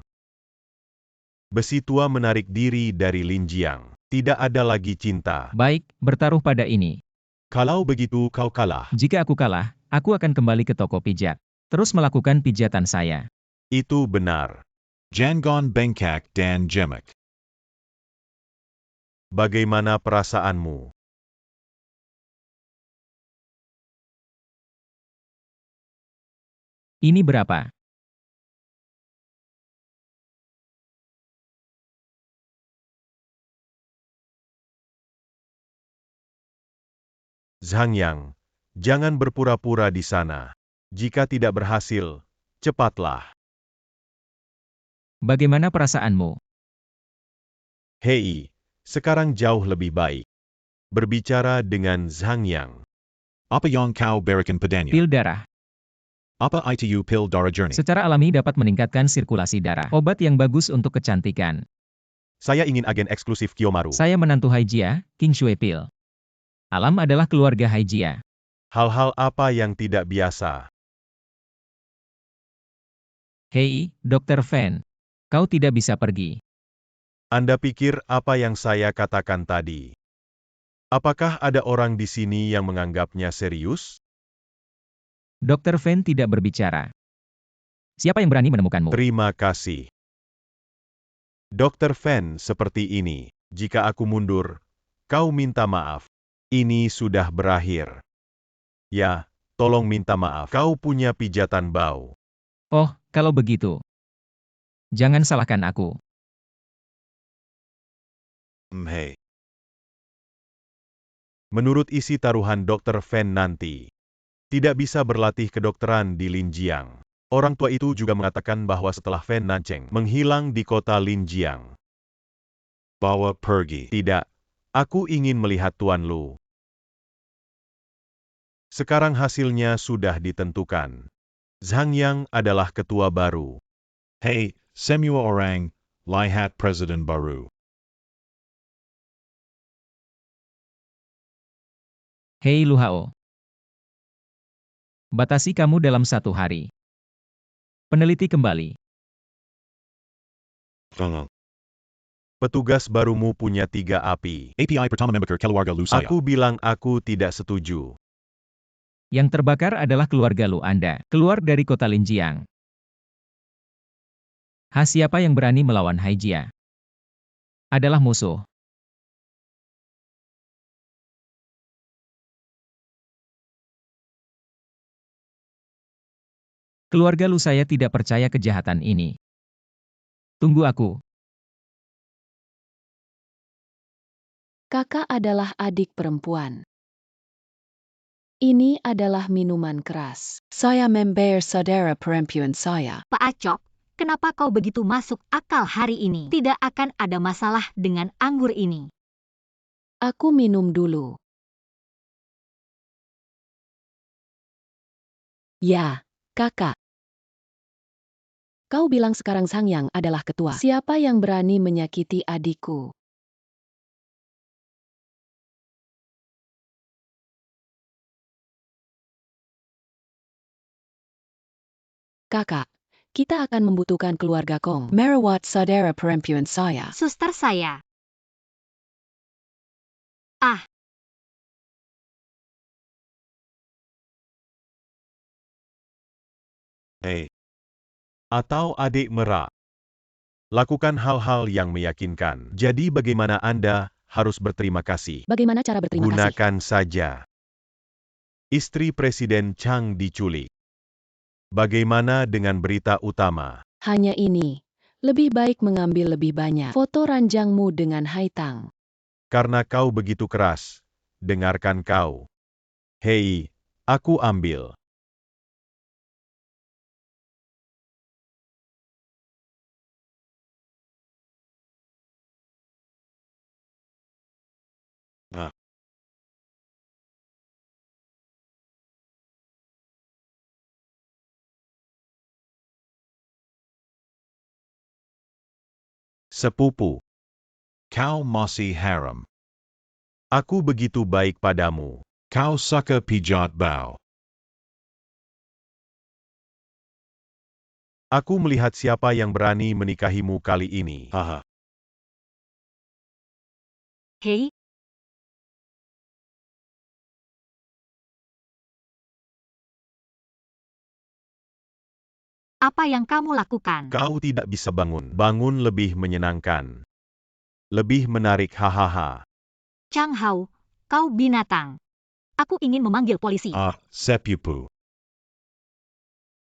Besi tua menarik diri dari Lin Jiang. Tidak ada lagi cinta. Baik, bertaruh pada ini. Kalau begitu kau kalah. Jika aku kalah, aku akan kembali ke toko pijat. Terus melakukan pijatan saya. Itu benar. Jangan bengkak dan jemek. Bagaimana perasaanmu? Ini berapa? Zhang Yang, jangan berpura-pura di sana. Jika tidak berhasil, cepatlah. Bagaimana perasaanmu? Hei, sekarang jauh lebih baik. Berbicara dengan Zhang Yang. Apa yang kau berikan padanya? Pil darah. Apa itu pil darah journey? Secara alami dapat meningkatkan sirkulasi darah. Obat yang bagus untuk kecantikan. Saya ingin agen eksklusif Kiyomaru. Saya menantu Haijia, King Shui Pil. Alam adalah keluarga Haijia. Hal-hal apa yang tidak biasa? Hei, Dr. Fan. Kau tidak bisa pergi. Anda pikir apa yang saya katakan tadi? Apakah ada orang di sini yang menganggapnya serius? Dr. Fan tidak berbicara. Siapa yang berani menemukanmu? Terima kasih. Dr. Fan seperti ini. Jika aku mundur, kau minta maaf. Ini sudah berakhir. Ya, tolong minta maaf. Kau punya pijatan bau. Oh, kalau begitu. Jangan salahkan aku. Hei. Menurut isi taruhan Dr. Fan nanti, tidak bisa berlatih kedokteran di Linjiang. Orang tua itu juga mengatakan bahwa setelah Fan Nancheng menghilang di kota Linjiang. Bawa pergi. Tidak, aku ingin melihat Tuan Lu. Sekarang hasilnya sudah ditentukan. Zhang Yang adalah ketua baru. Hey, semua orang, lihat presiden baru. Hei Luhao. Batasi kamu dalam 1 hari. Peneliti kembali. Petugas barumu punya 3 api. API pertama membakar keluarga lu saya. Aku bilang aku tidak setuju. Yang terbakar adalah keluarga Lu Anda, keluar dari kota Linjiang. Siapa yang berani melawan Haijia? Adalah musuh. Keluarga Lu saya tidak percaya kejahatan ini. Tunggu aku. Kakak adalah adik perempuan. Ini adalah minuman keras. Saya membayar saudara perempuan saya. Pak Acok, kenapa kau begitu masuk akal hari ini? Tidak akan ada masalah dengan anggur ini. Aku minum dulu. Ya, kakak. Kau bilang sekarang Zhang Yang adalah ketua. Siapa yang berani menyakiti adikku? Kakak, kita akan membutuhkan keluarga Kong. Merawat saudara perempuan saya. Suster saya. Hei. Atau adik merak. Lakukan hal-hal yang meyakinkan. Jadi bagaimana Anda harus berterima kasih? Bagaimana cara berterima kasih? Gunakan saja. Istri Presiden Chang diculik. Bagaimana dengan berita utama? Hanya ini. Lebih baik mengambil lebih banyak foto ranjangmu dengan Haitang. Karena kau begitu keras. Dengarkan kau. Hei, aku ambil. Sepupu. Kau masih haram. Aku begitu baik padamu. Kau suka pijat bau. Aku melihat siapa yang berani menikahimu kali ini. Haha. Hei, apa yang kamu lakukan? Kau tidak bisa bangun. Bangun lebih menyenangkan. Lebih menarik hahaha. Chang Hao, kau binatang. Aku ingin memanggil polisi. Sepupu.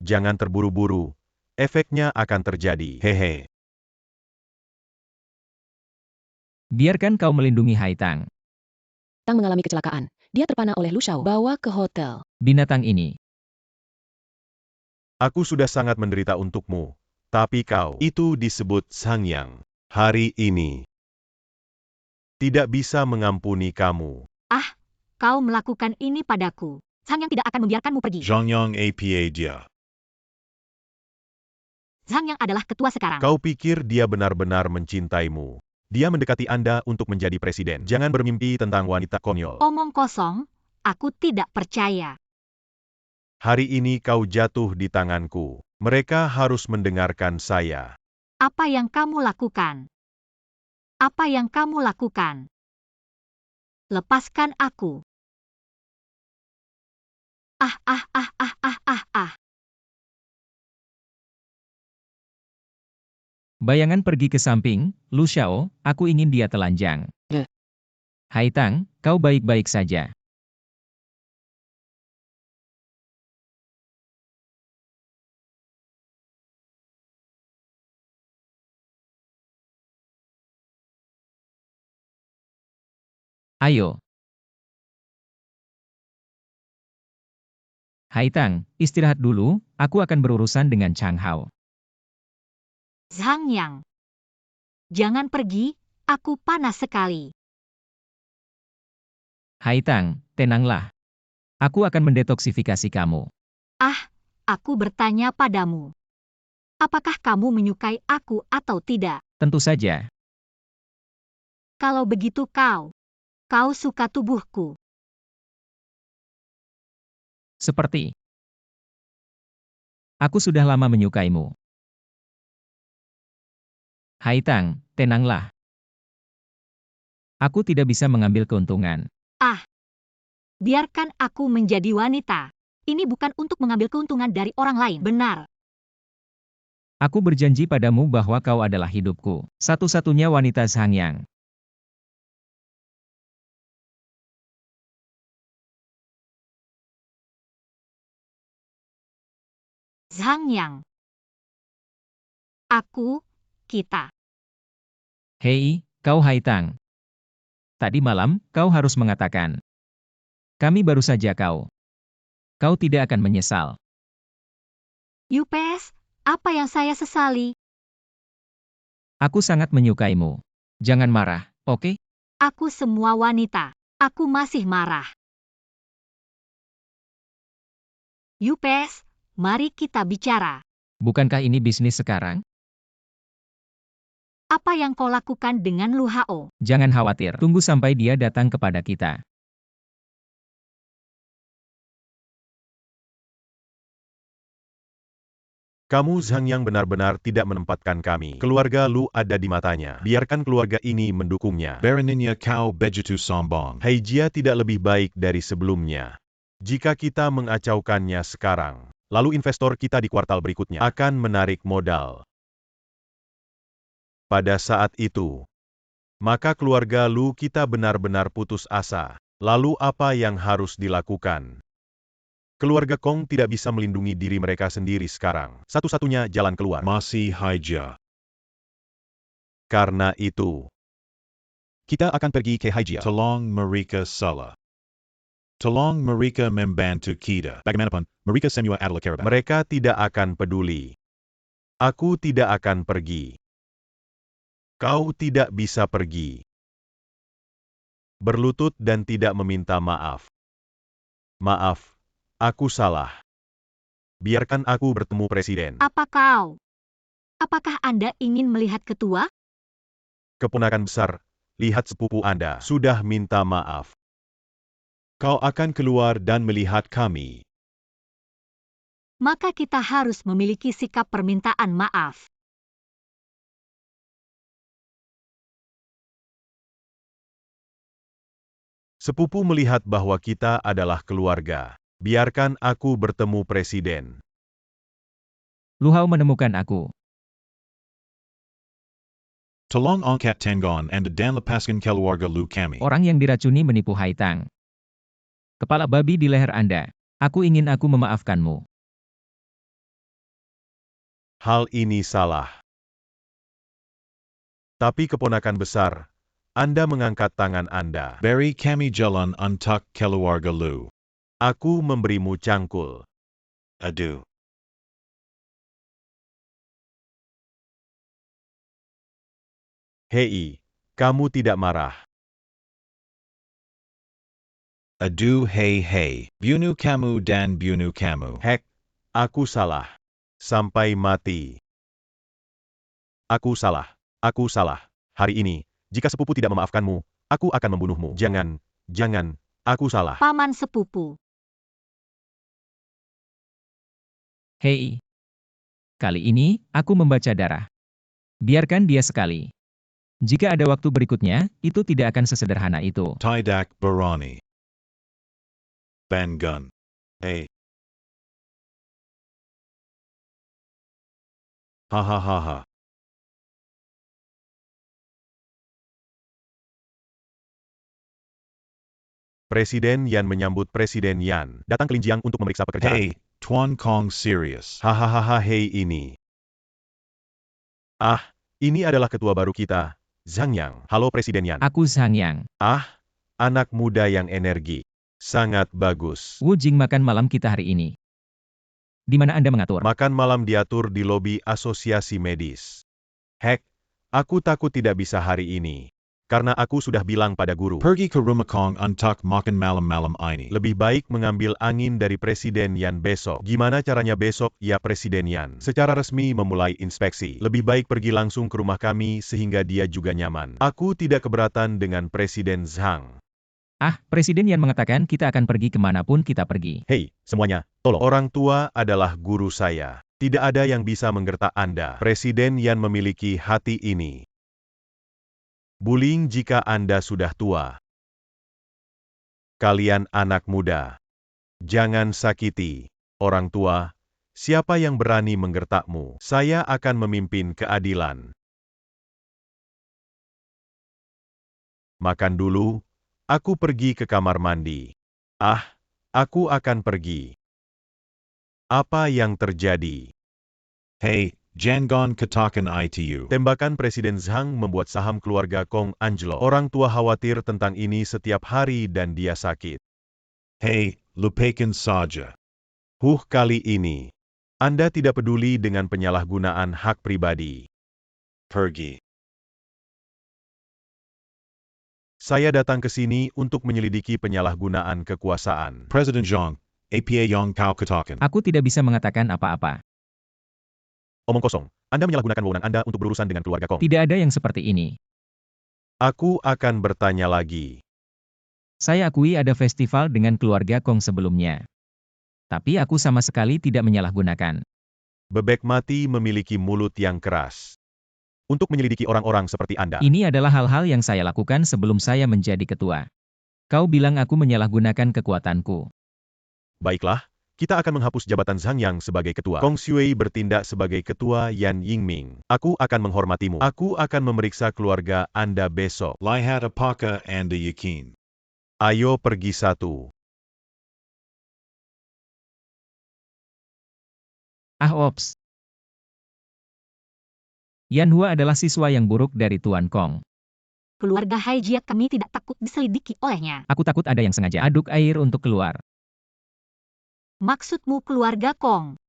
Jangan terburu-buru. Efeknya akan terjadi. Hehe. Biarkan kau melindungi Haitang. Tang mengalami kecelakaan. Dia terpana oleh Lu Shao. Bawa ke hotel. Binatang ini. Aku sudah sangat menderita untukmu. Tapi kau, itu disebut Sangyang. Hari ini tidak bisa mengampuni kamu. Ah, kau melakukan ini padaku. Sang Yang tidak akan membiarkanmu pergi. Zhangyang apa dia. Sang Yang adalah ketua sekarang. Kau pikir dia benar-benar mencintaimu. Dia mendekati Anda untuk menjadi presiden. Jangan bermimpi tentang wanita konyol. Omong kosong, aku tidak percaya. Hari ini kau jatuh di tanganku. Mereka harus mendengarkan saya. Apa yang kamu lakukan? Apa yang kamu lakukan? Lepaskan aku. Ah, ah, ah, ah, ah, ah, ah. Bayangan pergi ke samping, Lu Shao, aku ingin dia telanjang. Hai Tang, kau baik-baik saja. Ayo. Hai Tang, istirahat dulu, aku akan berurusan dengan Chang Hao. Zhang Yang. Jangan pergi, aku panas sekali. Hai Tang, tenanglah. Aku akan mendetoksifikasi kamu. Ah, aku bertanya padamu. Apakah kamu menyukai aku atau tidak? Tentu saja. Kalau begitu kau suka tubuhku. Seperti. Aku sudah lama menyukaimu. Hai Tang, tenanglah. Aku tidak bisa mengambil keuntungan. Ah, biarkan aku menjadi wanita. Ini bukan untuk mengambil keuntungan dari orang lain, benar? Aku berjanji padamu bahwa kau adalah hidupku. Satu-satunya wanita Sangyang. Zhang Yang. Kita. Hei, kau Hai Tang. Tadi malam, kau harus mengatakan. Kami baru saja kau. Kau tidak akan menyesal. Yupes, apa yang saya sesali? Aku sangat menyukaimu. Jangan marah, oke? Aku semua wanita. Aku masih marah. Yupes, mari kita bicara. Bukankah ini bisnis sekarang? Apa yang kau lakukan dengan Lu Hao? Jangan khawatir, tunggu sampai dia datang kepada kita. Kamu Zhangyang benar-benar tidak menempatkan kami. Keluarga Lu ada di matanya. Biarkan keluarga ini mendukungnya. Baroninya kau begitu sombong. Haijia tidak lebih baik dari sebelumnya. Jika kita mengacaukannya sekarang, lalu investor kita di kuartal berikutnya akan menarik modal. Pada saat itu, maka keluarga Lu kita benar-benar putus asa. Lalu apa yang harus dilakukan? Keluarga Kong tidak bisa melindungi diri mereka sendiri sekarang. Satu-satunya jalan keluar. Masih Haijia. Karena itu, Kita akan pergi ke Haijia. Tolong mereka salah. Tolong mereka membantu kita. Bagaimanapun, mereka semua adalah kerabat. mereka tidak akan peduli. Aku tidak akan pergi. Kau tidak bisa pergi. Berlutut dan tidak meminta maaf. Maaf, aku salah. Biarkan aku bertemu presiden. Apakah Anda ingin melihat ketua? Keponakan besar, lihat sepupu Anda sudah minta maaf. Kau akan keluar dan melihat kami. Maka kita harus memiliki sikap permintaan maaf. Sepupu melihat bahwa kita adalah keluarga. Biarkan aku bertemu presiden. Lu Hao menemukan aku. Tolong angkat Tengon and dan lepaskan keluarga Lu kami. Orang yang diracuni menipu Hai Tang. Kepala babi di leher Anda. Aku ingin aku memaafkanmu. Hal ini salah. Tapi keponakan besar, Anda mengangkat tangan Anda. Beri kami jalan untuk keluarga lu. Aku memberimu cangkul. Aduh. Hei, kamu tidak marah. Aduh hei. Bunuh kamu dan bunuh kamu. Hek, aku salah. Sampai mati. Aku salah. Aku salah. Hari ini, jika sepupu tidak memaafkanmu, aku akan membunuhmu. Jangan, aku salah. Paman sepupu. Hei. Kali ini, aku membaca darah. Biarkan dia sekali. Jika ada waktu berikutnya, itu tidak akan sesederhana itu. Tidak berani. Bangun. Hey. Hahaha. Presiden Yan menyambut Presiden Yan. Datang ke Linjiang untuk memeriksa pekerjaan. Hey, Tuan Kong serius. Hahaha hei ini. Ah, ini adalah ketua baru kita, Zhang Yang. Halo Presiden Yan. Aku Zhang Yang. Ah, anak muda yang energi. Sangat bagus. Wu Jing makan malam kita hari ini. Di mana Anda mengatur? Makan malam diatur di lobi asosiasi medis. Hek, aku takut tidak bisa hari ini. Karena aku sudah bilang pada guru. Pergi ke rumah Kong untuk makan malam-malam ini. Lebih baik mengambil angin dari Presiden Yan besok. Gimana caranya besok, ya Presiden Yan? Secara resmi memulai inspeksi. Lebih baik pergi langsung ke rumah kami sehingga dia juga nyaman. Aku tidak keberatan dengan Presiden Zhang. Ah, Presiden Yan mengatakan kita akan pergi kemanapun kita pergi. Hei, semuanya, tolong. Orang tua adalah guru saya. Tidak ada yang bisa menggertak Anda. Presiden Yan memiliki hati ini. Bullying jika Anda sudah tua. Kalian anak muda. Jangan sakiti orang tua. Siapa yang berani menggertakmu? Saya akan memimpin keadilan. Makan dulu. Aku pergi ke kamar mandi. Ah, aku akan pergi. Apa yang terjadi? Hey, jangan katakan itu. Tembakan Presiden Zhang membuat saham keluarga Kong anjlok. Orang tua khawatir tentang ini setiap hari dan dia sakit. Hey, lupakan saja. Kali ini. Anda tidak peduli dengan penyalahgunaan hak pribadi. Pergi. Saya datang ke sini untuk menyelidiki penyalahgunaan kekuasaan. Presiden Zhang, apa yang kau katakan? Aku tidak bisa mengatakan apa-apa. Omong kosong. Anda menyalahgunakan wewenang Anda untuk berurusan dengan keluarga Kong. Tidak ada yang seperti ini. Aku akan bertanya lagi. Saya akui ada festival dengan keluarga Kong sebelumnya. Tapi aku sama sekali tidak menyalahgunakan. Bebek mati memiliki mulut yang keras. Untuk menyelidiki orang-orang seperti Anda. Ini adalah hal-hal yang saya lakukan sebelum saya menjadi ketua. Kau bilang aku menyalahgunakan kekuatanku. Baiklah, kita akan menghapus jabatan Zhang Yang sebagai ketua. Kong Shui bertindak sebagai ketua Yan Yingming. Aku akan menghormatimu. Aku akan memeriksa keluarga Anda besok. Lihat apakah Anda yakin? Ayo pergi satu. Ah ops. Yan Hua adalah siswa yang buruk dari Tuan Kong. Keluarga Haijia kami tidak takut diselidiki olehnya. Aku takut ada yang sengaja aduk air untuk keluar. Maksudmu keluarga Kong?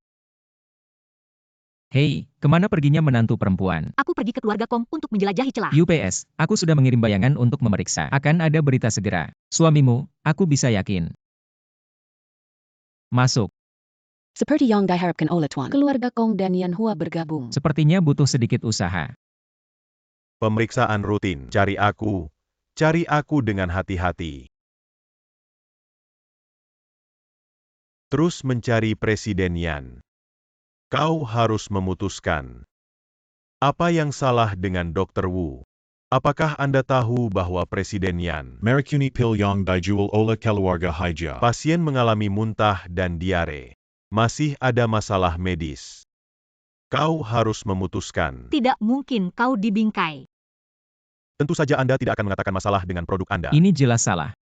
Hei, kemana perginya menantu perempuan? Aku pergi ke keluarga Kong untuk menjelajahi celah. UPS, aku sudah mengirim bayangan untuk memeriksa. Akan ada berita segera. Suamimu, aku bisa yakin. Masuk. Seperti yang diharapkan oleh Tuan. Keluarga Kong dan Yan Hua bergabung. Sepertinya butuh sedikit usaha. Pemeriksaan rutin. Cari aku dengan hati-hati. Terus mencari Presiden Yan. Kau harus memutuskan. Apa yang salah dengan Dr. Wu? Apakah Anda tahu bahwa Presiden Yan? Merikuni pil yang dijual oleh keluarga Haijia. Pasien mengalami muntah dan diare. Masih ada masalah medis. Kau harus memutuskan. Tidak mungkin kau dibingkai. Tentu saja Anda tidak akan mengatakan masalah dengan produk Anda. Ini jelas salah.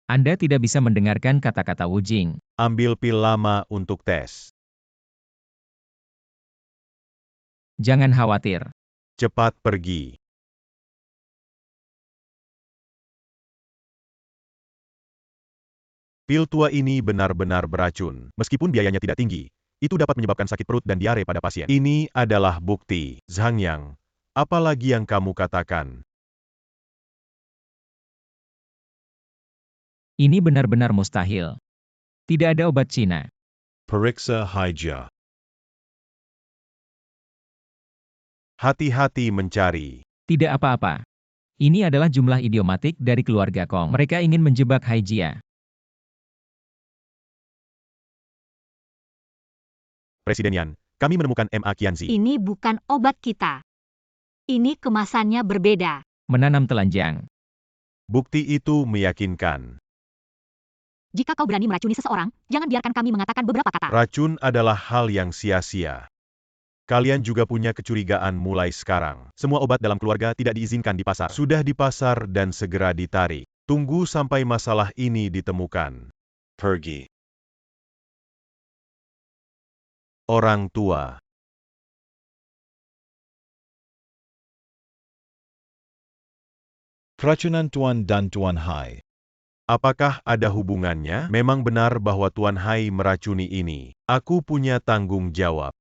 Anda tidak bisa mendengarkan kata-kata Wu Jing. Ambil pil lama untuk tes. Jangan khawatir. Cepat pergi. Pil tua ini benar-benar beracun. Meskipun biayanya tidak tinggi, itu dapat menyebabkan sakit perut dan diare pada pasien. Ini adalah bukti. Zhang Yang, apa lagi yang kamu katakan? Ini benar-benar mustahil. Tidak ada obat Cina. Periksa Haijia. Hati-hati mencari. Tidak apa-apa. Ini adalah jumlah idiomatik dari keluarga Kong. Mereka ingin menjebak Haijia. Presiden Yan, kami menemukan MA Qianzi. Ini bukan obat kita. Ini kemasannya berbeda. Menanam telanjang. Bukti itu meyakinkan. Jika kau berani meracuni seseorang, jangan biarkan kami mengatakan beberapa kata. Racun adalah hal yang sia-sia. Kalian juga punya kecurigaan mulai sekarang. Semua obat dalam keluarga tidak diizinkan di pasar. Sudah di pasar dan segera ditarik. Tunggu sampai masalah ini ditemukan. Pergi. Orang tua. Keracunan Tuan dan Tuan Hai. Apakah ada hubungannya? Memang benar bahwa Tuan Hai meracuni ini. Aku punya tanggung jawab.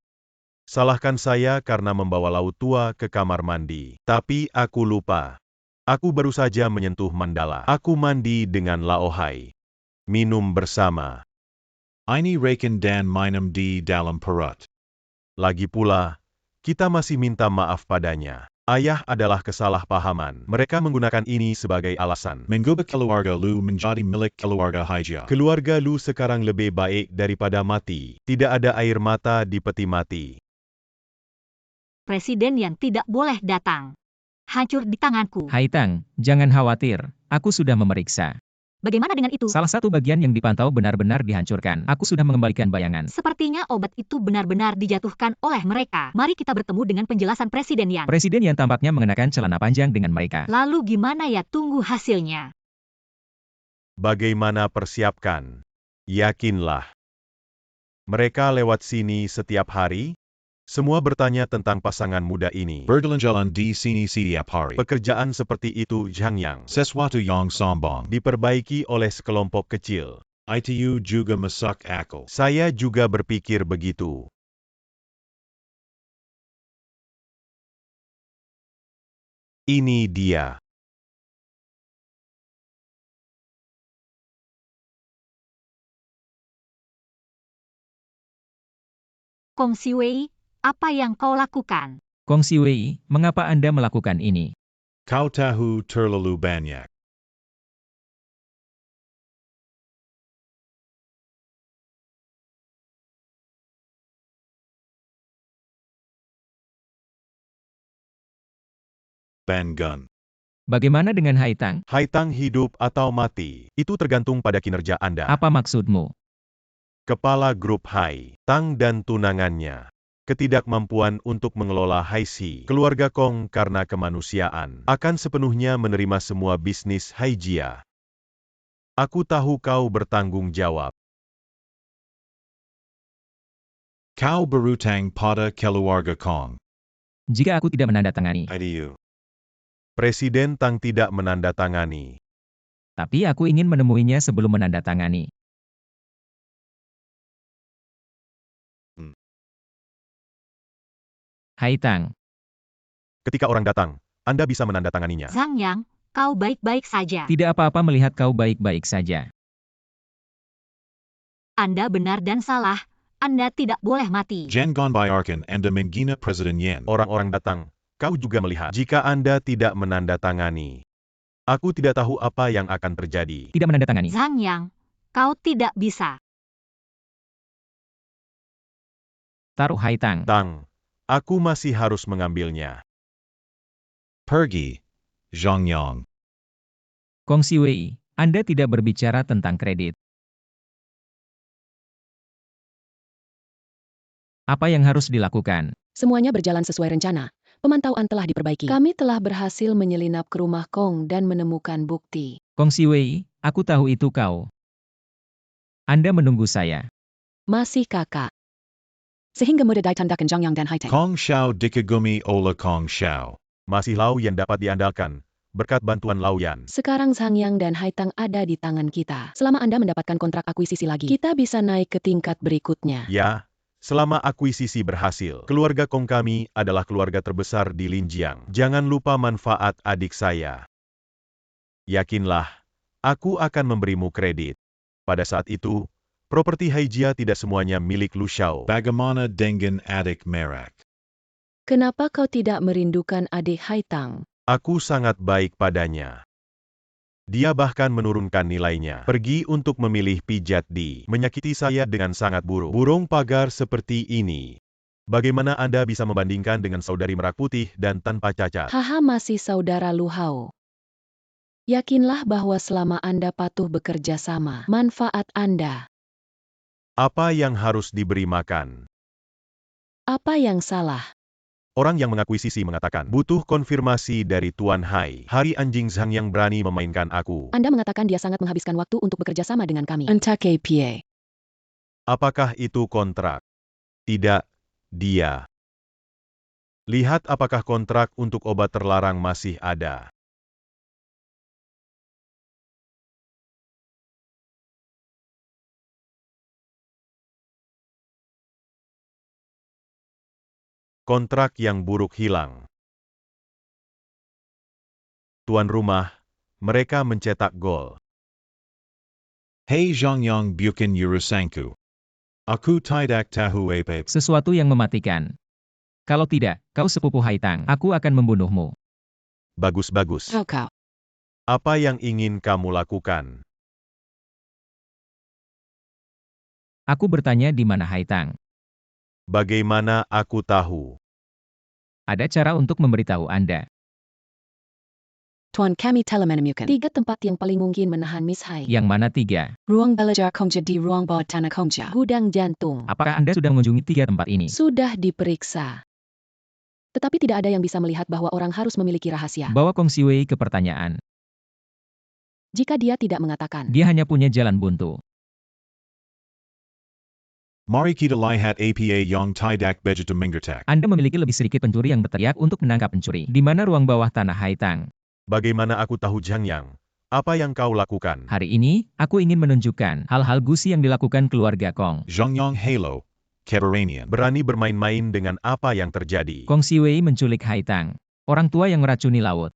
Salahkan saya karena membawa laut tua ke kamar mandi. Tapi aku lupa. Aku baru saja menyentuh mandala. Aku mandi dengan Lao Hai. Minum bersama. Ini Raken dan minum di dalam perut. Lagi pula, kita masih minta maaf padanya. Ayah adalah kesalahpahaman. Mereka menggunakan ini sebagai alasan. Mengubah keluarga Lu menjadi milik keluarga Haijia. Keluarga Lu sekarang lebih baik daripada mati. Tidak ada air mata di peti mati. Presiden yang tidak boleh datang. Hancur di tanganku. Hai Tang, jangan khawatir. Aku sudah memeriksa. Bagaimana dengan itu? Salah satu bagian yang dipantau benar-benar dihancurkan. Aku sudah mengembalikan bayangan. Sepertinya obat itu benar-benar dijatuhkan oleh mereka. Mari kita bertemu dengan penjelasan Presiden Yan. Presiden yang tampaknya mengenakan celana panjang dengan mereka. Lalu gimana ya, tunggu hasilnya. Bagaimana persiapkan? Yakinlah. Mereka lewat sini setiap hari? Semua bertanya tentang pasangan muda ini. Berjalan-jalan di sini setiap hari. Pekerjaan seperti itu Zhang Yang Sesuatu yang sombong. diperbaiki oleh sekelompok kecil. Itu juga masuk akal. Saya juga berpikir begitu. Ini dia. Kong Siwei, apa yang kau lakukan? Kong Siwei, mengapa Anda melakukan ini? Kau tahu terlalu banyak. Ben Gun. Bagaimana dengan Hai Tang? Hai Tang hidup atau mati, itu tergantung pada kinerja Anda. Apa maksudmu? Kepala grup Hai, Tang dan tunangannya. Ketidakmampuan untuk mengelola Haixi, keluarga Kong karena kemanusiaan, akan sepenuhnya menerima semua bisnis Haijia. Aku tahu kau bertanggung jawab. Kau berutang pada keluarga Kong. Jika aku tidak menandatangani, Itu. Presiden Tang tidak menandatangani. tapi aku ingin menemuinya sebelum menandatangani. Hai Tang, Ketika orang datang, Anda bisa menandatanganinya. Zhang Yang, kau baik-baik saja. tidak apa-apa melihat kau baik-baik saja. Anda benar dan salah. Anda tidak boleh mati. Jangan biarkan Anda menghina Presiden Yan. Orang-orang datang, kau juga melihat. Jika Anda tidak menandatangani, aku tidak tahu apa yang akan terjadi. Tidak menandatangani. Zhang Yang, kau tidak bisa. Taruh Hai Tang. Tang, aku masih harus mengambilnya. Pergi. Zhang Yang. Kong Siwei, Anda tidak berbicara tentang kredit. Apa yang harus dilakukan? Semuanya berjalan sesuai rencana. Pemantauan telah diperbaiki. Kami telah berhasil menyelinap ke rumah Kong dan menemukan bukti. Kong Siwei, aku tahu itu kau. Anda menunggu saya. Masih kakak. Sehingga mudah ditandakan Zhang Yang dan Hai Tang. Kong Xiao dikagumi oleh Kong Xiao. Masih Lau yang dapat diandalkan, berkat bantuan Lao Yan. Sekarang Zhang Yang dan Haitang ada di tangan kita. Selama Anda mendapatkan kontrak akuisisi lagi, kita bisa naik ke tingkat berikutnya. Ya, selama akuisisi berhasil, keluarga Kong kami adalah keluarga terbesar di Linjiang. Jangan lupa manfaat adik saya. Yakinlah, aku akan memberimu kredit. Pada saat itu, properti Haijia tidak semuanya milik Lu Xiao. Bagaimana dengan adik Merak? Kenapa kau tidak merindukan adik Haitang? Aku sangat baik padanya. Dia bahkan menurunkan nilainya. Pergi untuk memilih pijat di menyakiti saya dengan sangat buruk. Burung pagar seperti ini. Bagaimana Anda bisa membandingkan dengan saudari merak putih dan tanpa cacat? Haha, masih saudara Lu Hao. Yakinlah bahwa selama Anda patuh bekerja sama, manfaat Anda. Apa yang harus diberi makan? Apa yang salah? Orang yang mengakuisisi mengatakan, butuh konfirmasi dari Tuan Hai. Hari anjing Zhang yang berani memainkan aku. Anda mengatakan dia sangat menghabiskan waktu untuk bekerja sama dengan kami. Entah KPA. Apakah itu kontrak? Tidak, dia. Lihat apakah kontrak untuk obat terlarang masih ada. Kontrak yang buruk hilang. Tuan rumah, mereka mencetak gol. Hei Zhongyang bukan urusanku. Aku tidak tahu apa. Sesuatu yang mematikan. Kalau tidak, kau sepupu Haitang, aku akan membunuhmu. Bagus-bagus. Kau. Apa yang ingin kamu lakukan? Aku bertanya di mana Haitang. Bagaimana aku tahu? Ada cara untuk memberitahu Anda. Tuan kami telah menemukan 3 tempat yang paling mungkin menahan Miss Hai. Yang mana 3? Ruang belajar Kongja di ruang bawah tanah Kongja. Gudang jantung. Apakah Anda sudah mengunjungi 3 tempat ini? Sudah diperiksa. Tetapi tidak ada yang bisa melihat bahwa orang harus memiliki rahasia. Bawa Kong Siwei ke pertanyaan. Jika dia tidak mengatakan. Dia hanya punya jalan buntu. Mari kita lihat apa yang tidak begitu mengertak. Anda memiliki lebih sedikit pencuri yang berteriak untuk menangkap pencuri. Di mana ruang bawah tanah Haitang? Bagaimana aku tahu Zhang Yang? Apa yang kau lakukan? Hari ini, aku ingin menunjukkan hal-hal gusi yang dilakukan keluarga Kong. Zhongyang Halo, Keteranian. Berani bermain-main dengan apa yang terjadi. Kong Siwei menculik Haitang, orang tua yang meracuni laut.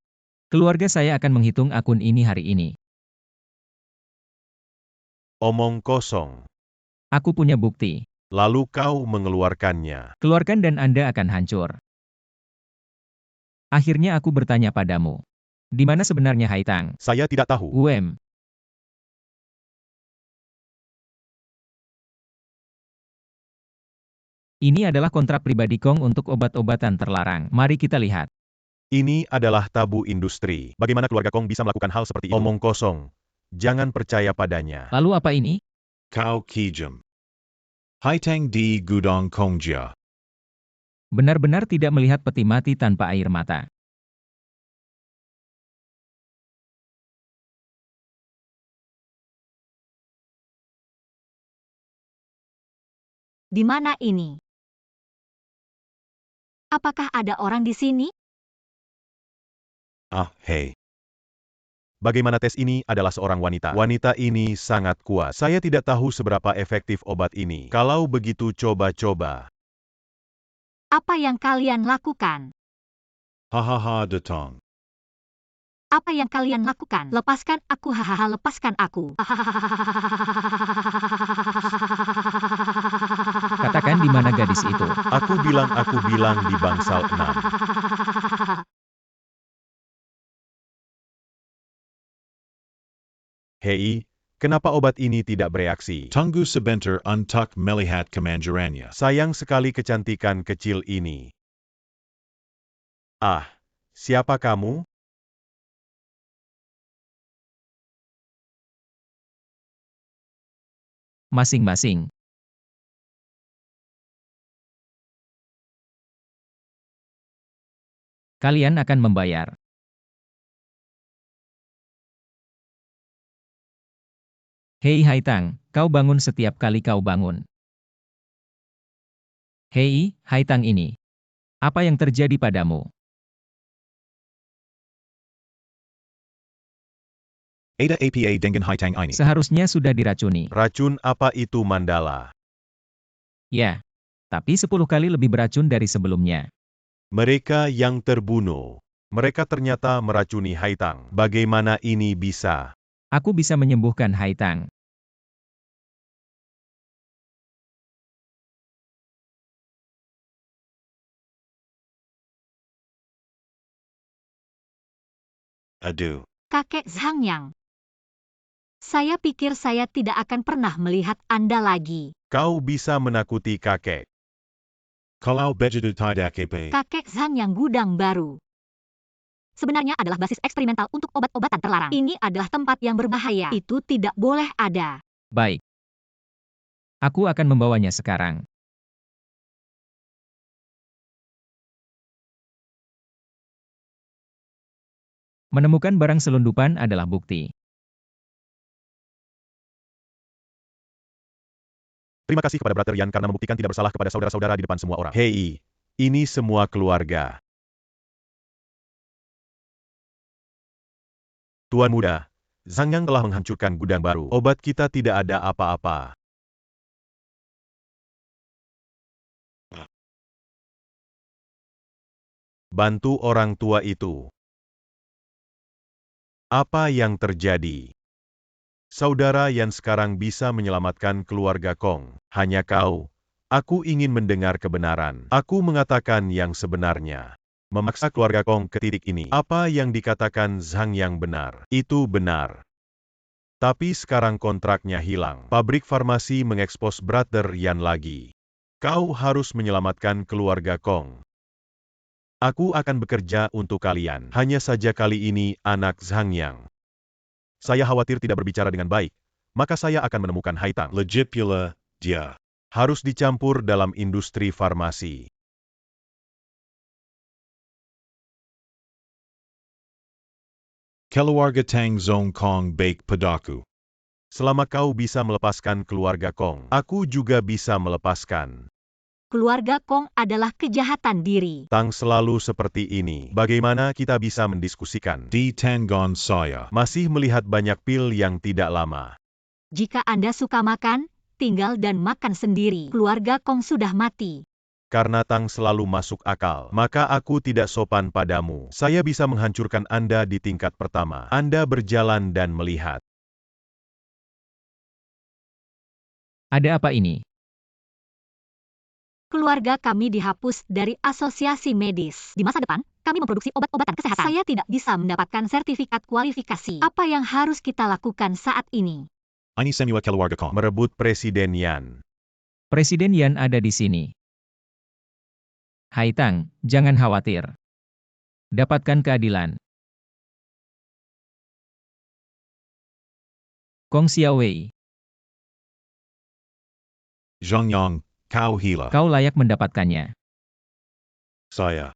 Keluarga saya akan menghitung akun ini hari ini. Omong kosong. Aku punya bukti. Lalu kau mengeluarkannya. Keluarkan dan Anda akan hancur. Akhirnya aku bertanya padamu. Di mana sebenarnya Haitang? Saya tidak tahu. Ini adalah kontrak pribadi Kong untuk obat-obatan terlarang. Mari kita lihat. Ini adalah tabu industri. Bagaimana keluarga Kong bisa melakukan hal seperti itu? Omong kosong. Jangan percaya padanya. Lalu apa ini? Kau Kijem. Haitang di Gudang Kongja. Benar-benar tidak melihat peti mati tanpa air mata. Di mana ini? Apakah ada orang di sini? Hei. Bagaimana tes ini adalah seorang wanita. Wanita ini sangat kuat. Saya tidak tahu seberapa efektif obat ini. Kalau begitu coba-coba. Apa yang kalian lakukan? Hahaha detong. Apa yang kalian lakukan? Lepaskan aku, hahaha, lepaskan aku. Katakan di mana gadis itu. Aku bilang di bangsal 6. Hei, kenapa obat ini tidak bereaksi? Tunggu sebentar untuk melihat kemanjarannya. Sayang sekali kecantikan kecil ini. Siapa kamu? Masing-masing. Kalian akan membayar. Hei Haitang, kau bangun setiap kali kau bangun. Hei, Haitang ini. Apa yang terjadi padamu? Ada apa dengan Haitang ini? Seharusnya sudah diracuni. Racun apa itu Mandala? Ya, tapi 10 kali lebih beracun dari sebelumnya. Mereka yang terbunuh. Mereka ternyata meracuni Haitang. Bagaimana ini bisa? Aku bisa menyembuhkan Haitang. Aduh. Kakek Zhang Yang. Saya pikir saya tidak akan pernah melihat Anda lagi. Kau bisa menakuti kakek. Kalau begitu tidak apa? Kakek Zhang Yang gudang baru. Sebenarnya adalah basis eksperimental untuk obat-obatan terlarang. Ini adalah tempat yang berbahaya. Itu tidak boleh ada. Baik. Aku akan membawanya sekarang. Menemukan barang selundupan adalah bukti. Terima kasih kepada Brother Yan karena membuktikan tidak bersalah kepada saudara-saudara di depan semua orang. Hei, ini semua keluarga. Tuan muda, Zhang Yang telah menghancurkan gudang baru. Obat kita tidak ada apa-apa. Bantu orang tua itu. Apa yang terjadi? Saudara Yan sekarang bisa menyelamatkan keluarga Kong. Hanya kau. Aku ingin mendengar kebenaran. Aku mengatakan yang sebenarnya. Memaksa keluarga Kong ke titik ini. Apa yang dikatakan Zhang Yang benar. Itu benar. Tapi sekarang kontraknya hilang. Pabrik farmasi mengekspos Brother Yan lagi. Kau harus menyelamatkan keluarga Kong. Aku akan bekerja untuk kalian. Hanya saja kali ini anak Zhang Yang. Saya khawatir tidak berbicara dengan baik, maka saya akan menemukan Haitang. Legit pula, dia. Harus dicampur dalam industri farmasi. Keluarga Tang Zong Kong Bake Padaku. Selama kau bisa melepaskan keluarga Kong, aku juga bisa melepaskan. Keluarga Kong adalah kejahatan diri. Tang selalu seperti ini. Bagaimana kita bisa mendiskusikan? Di Tangon saya. Masih melihat banyak pil yang tidak lama. Jika Anda suka makan, tinggal dan makan sendiri. Keluarga Kong sudah mati. Karena Tang selalu masuk akal, maka aku tidak sopan padamu. Saya bisa menghancurkan Anda di tingkat pertama. Anda berjalan dan melihat. Ada apa ini? Keluarga kami dihapus dari asosiasi medis. Di masa depan, kami memproduksi obat-obatan kesehatan. Saya tidak bisa mendapatkan sertifikat kualifikasi. Apa yang harus kita lakukan saat ini? Ini semua keluarga Kong. Merebut Presiden Yan. Presiden Yan ada di sini. Haitang, jangan khawatir. Dapatkan keadilan. Kong Xiaowei, Zhang Yang, kau hila. kau layak mendapatkannya. Saya.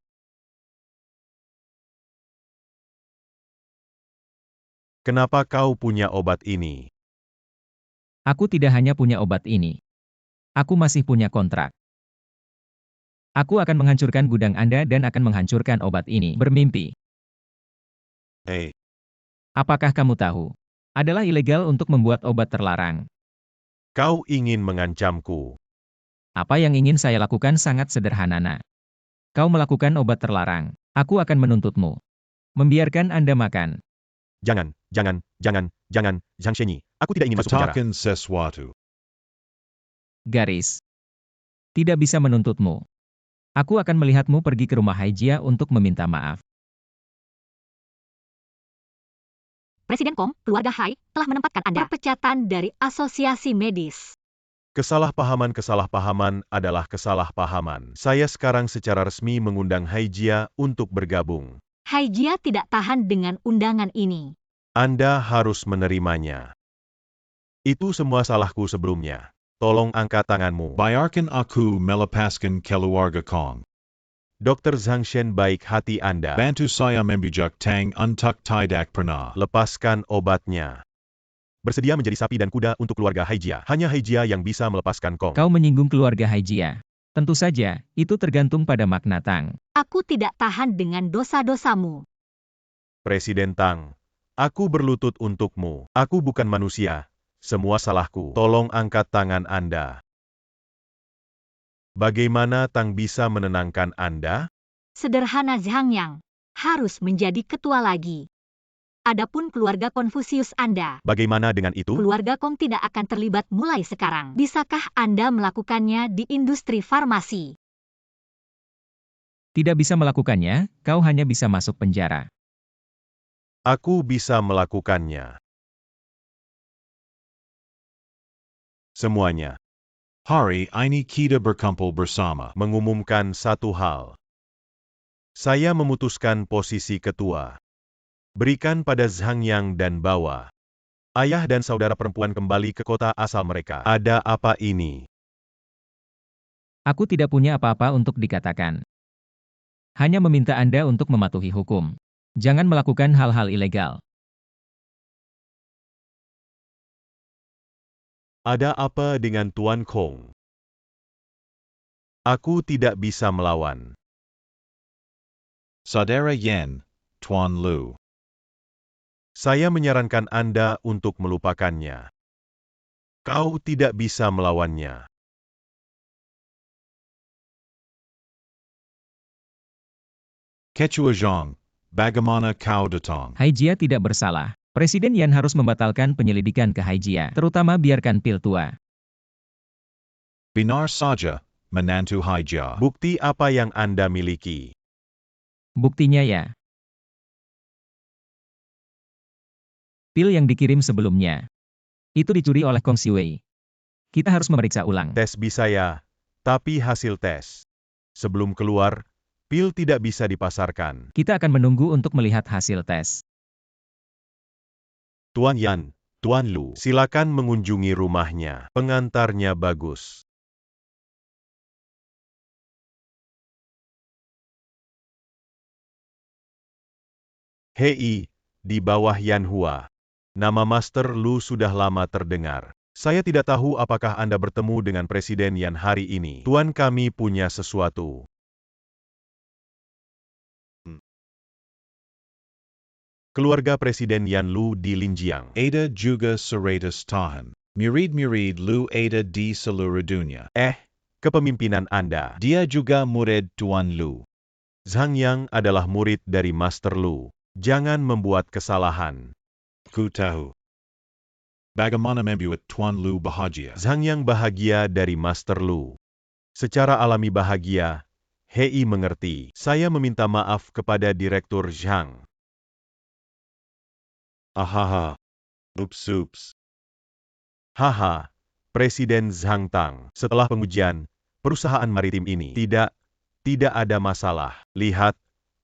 Kenapa kau punya obat ini? Aku tidak hanya punya obat ini. Aku masih punya kontrak. Aku akan menghancurkan gudang Anda dan akan menghancurkan obat ini. Bermimpi. Hey. Apakah kamu tahu? Adalah ilegal untuk membuat obat terlarang. Kau ingin mengancamku. Apa yang ingin saya lakukan sangat sederhana. Kau melakukan obat terlarang. Aku akan menuntutmu. Membiarkan Anda makan. Jangan, Zhang Shenyi. Aku tidak ingin masuk penjara. Katakan sesuatu. Garis. Tidak bisa menuntutmu. Aku akan melihatmu pergi ke rumah Haijia untuk meminta maaf. Presiden Kong, keluarga Hai, telah menempatkan Anda perpecatan dari asosiasi medis. Kesalahpahaman adalah kesalahpahaman. Saya sekarang secara resmi mengundang Haijia untuk bergabung. Haijia tidak tahan dengan undangan ini. Anda harus menerimanya. Itu semua salahku sebelumnya. Tolong angkat tanganmu. Biarkan aku melepaskan keluarga Kong. Dr. Zhang Shen baik hati Anda. Bantu saya membijak Tang untuk tidak pernah. Lepaskan obatnya. Bersedia menjadi sapi dan kuda untuk keluarga Haijia. Hanya Haijia yang bisa melepaskan Kong. Kau menyinggung keluarga Haijia. Tentu saja, itu tergantung pada makna Tang. Aku tidak tahan dengan dosa-dosamu. Presiden Tang, Aku berlutut untukmu. Aku bukan manusia. Semua salahku. Tolong angkat tangan Anda. Bagaimana Tang bisa menenangkan Anda? Sederhana Zhang Yang. Harus menjadi ketua lagi. Adapun keluarga Konfusius Anda, Bagaimana dengan itu? keluarga Kong tidak akan terlibat mulai sekarang. Bisakah Anda melakukannya di industri farmasi? Tidak bisa melakukannya, kau hanya bisa masuk penjara. Aku bisa melakukannya. Semuanya. Hari ini kita berkumpul bersama. Mengumumkan satu hal. Saya memutuskan posisi ketua. Berikan pada Zhang Yang dan bawa ayah dan saudara perempuan kembali ke kota asal mereka. Ada apa ini? Aku tidak punya apa-apa untuk dikatakan. Hanya meminta Anda untuk mematuhi hukum. Jangan melakukan hal-hal ilegal. Ada apa dengan Tuan Kong? Aku tidak bisa melawan. Saudara Yen, Tuan Lu. Saya menyarankan Anda untuk melupakannya. Kau tidak bisa melawannya. Ketua Zhang, bagaimana kau datang? Haijia tidak bersalah. Presiden Yan harus membatalkan penyelidikan ke Haijia, terutama biarkan pil tua. Benar saja, menantu Haijia. Bukti apa yang Anda miliki? Buktinya ya. Pil yang dikirim sebelumnya. Itu dicuri oleh Kong Siwei. Kita harus memeriksa ulang. Tes bisa ya, tapi hasil tes. Sebelum keluar, pil tidak bisa dipasarkan. Kita akan menunggu untuk melihat hasil tes. Tuan Yan, Tuan Lu, silakan mengunjungi rumahnya. Pengantarnya bagus. Hei, di bawah Yan Hua. Nama Master Lu sudah lama terdengar. Saya tidak tahu apakah Anda bertemu dengan Presiden Yan hari ini. Tuan, kami punya sesuatu. Keluarga Presiden Yan Lu di Linjiang. Ada juga seratus tahan. Murid-murid Lu ada di seluruh dunia. Kepemimpinan Anda. Dia juga murid Tuan Lu. Zhang Yang adalah murid dari Master Lu. Jangan membuat kesalahan. Ku tahu. Bagaimana membuat Tuan Lu bahagia? Zhang Yang bahagia dari Master Lu. Secara alami bahagia. Hei mengerti. Saya meminta maaf kepada Direktur Zhang. Ahaha. Ups. Haha. Presiden Zhang Tang. Setelah pengujian, perusahaan maritim ini tidak ada masalah. Lihat,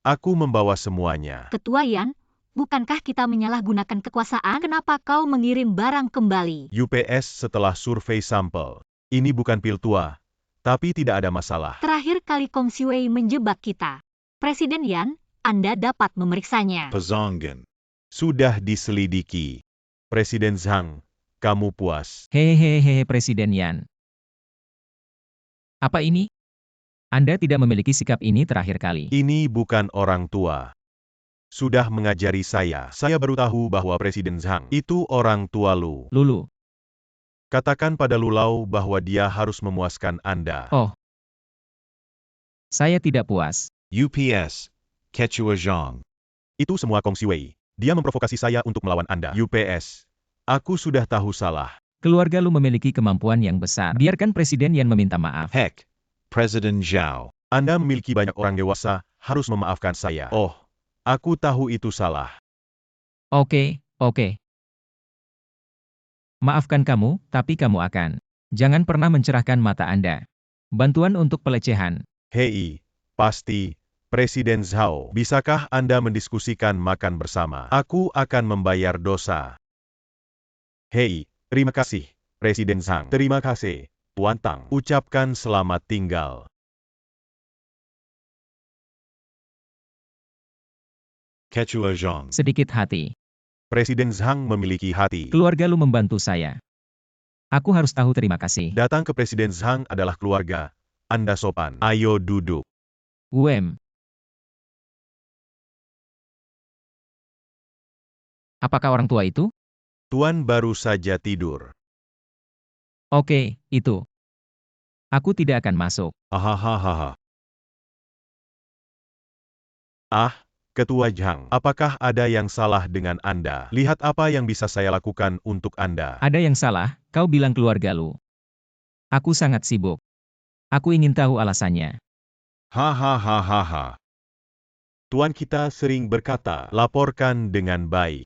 aku membawa semuanya. Ketua Yan, bukankah kita menyalahgunakan kekuasaan? Kenapa kau mengirim barang kembali? UPS setelah survei sampel. Ini bukan pil tua, tapi tidak ada masalah. Terakhir kali Kong Siwei menjebak kita. Presiden Yan, Anda dapat memeriksanya. Pazongan. Sudah diselidiki. Presiden Zhang, kamu puas. Hehehe Presiden Yan. Apa ini? Anda tidak memiliki sikap ini terakhir kali. Ini bukan orang tua. Sudah mengajari saya. Saya baru tahu bahwa Presiden Zhang itu orang tua Lu. Lulu. Katakan pada Lulau bahwa dia harus memuaskan Anda. Oh. Saya tidak puas. UPS. Ketua Zhang. Itu semua Kong Siwei. Dia memprovokasi saya untuk melawan Anda. UPS. Aku sudah tahu salah. Keluarga Lu memiliki kemampuan yang besar. Biarkan Presiden Yan meminta maaf. Heck. Presiden Zhao. Anda memiliki banyak orang dewasa, harus memaafkan saya. Oh, aku tahu itu salah. Oke. Maafkan kamu, tapi kamu akan. Jangan pernah mencerahkan mata Anda. Bantuan untuk pelecehan. Hei, pasti. Presiden Zhao, bisakah Anda mendiskusikan makan bersama? Aku akan membayar dosa. Hei, terima kasih, Presiden Zhang. Terima kasih, Tuan Tang. Ucapkan selamat tinggal. Ketua Zhang. Sedikit hati. Presiden Zhang memiliki hati. Keluarga Lu membantu saya. Aku harus tahu terima kasih. Datang ke Presiden Zhang adalah keluarga. Anda sopan. Ayo duduk. Apakah orang tua itu? Tuan baru saja tidur. Oke, itu. Aku tidak akan masuk. Hahaha. Ah, Ketua Zhang, apakah ada yang salah dengan Anda? Lihat apa yang bisa saya lakukan untuk Anda. Ada yang salah, kau bilang keluarga lu. Aku sangat sibuk. Aku ingin tahu alasannya. Hahaha. Tuan kita sering berkata, laporkan dengan baik.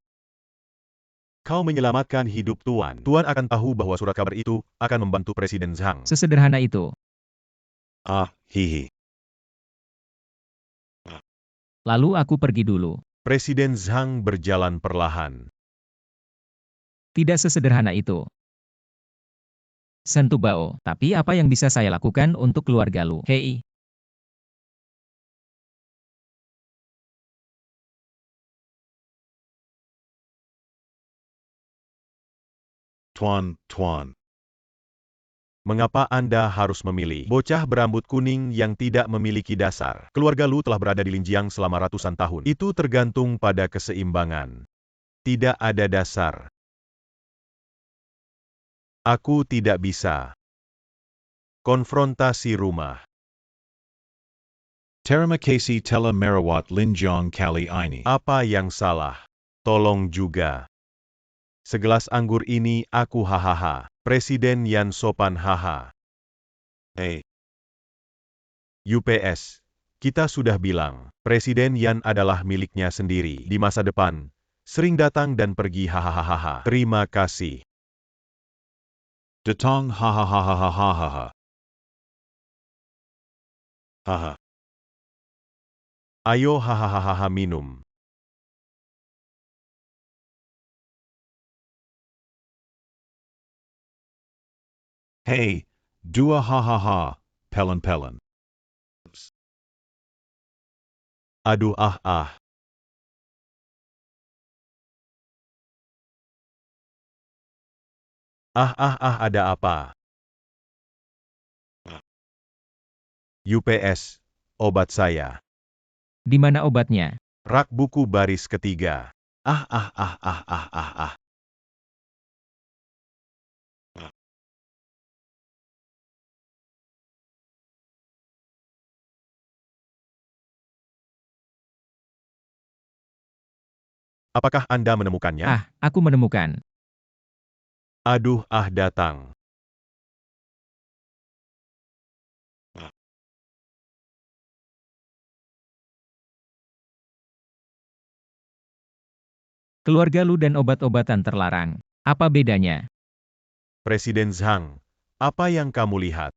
Kau menyelamatkan hidup Tuan. Tuan akan tahu bahwa surat kabar itu akan membantu Presiden Zhang. Sesederhana itu. Hihi. Lalu aku pergi dulu. Presiden Zhang berjalan perlahan. Tidak sesederhana itu. Sentu Bao, tapi apa yang bisa saya lakukan untuk keluarga lu? Hei, Tuan. Mengapa Anda harus memilih bocah berambut kuning yang tidak memiliki dasar? Keluarga Lu telah berada di Linjiang selama ratusan tahun. Itu tergantung pada keseimbangan. Tidak ada dasar. Aku tidak bisa. Konfrontasi rumah. Terima kasih telah merawat Linjong kali ini. Apa yang salah? Tolong juga. Segelas anggur ini aku hahaha. Presiden Yan sopan haha. UPS. Kita sudah bilang, Presiden Yan adalah miliknya sendiri. Di masa depan, sering datang dan pergi hahaha. Terima kasih. Datang hahaha. Haha. Ayo hahaha minum. Hey, dua hahaha, pelen. Aduh ah. Ada apa? UPS, obat saya. di mana obatnya? Rak buku baris ketiga. Apakah Anda menemukannya? Aku menemukan. Aduh datang. Keluarga lu dan obat-obatan terlarang. Apa bedanya? Presiden Zhang, apa yang kamu lihat?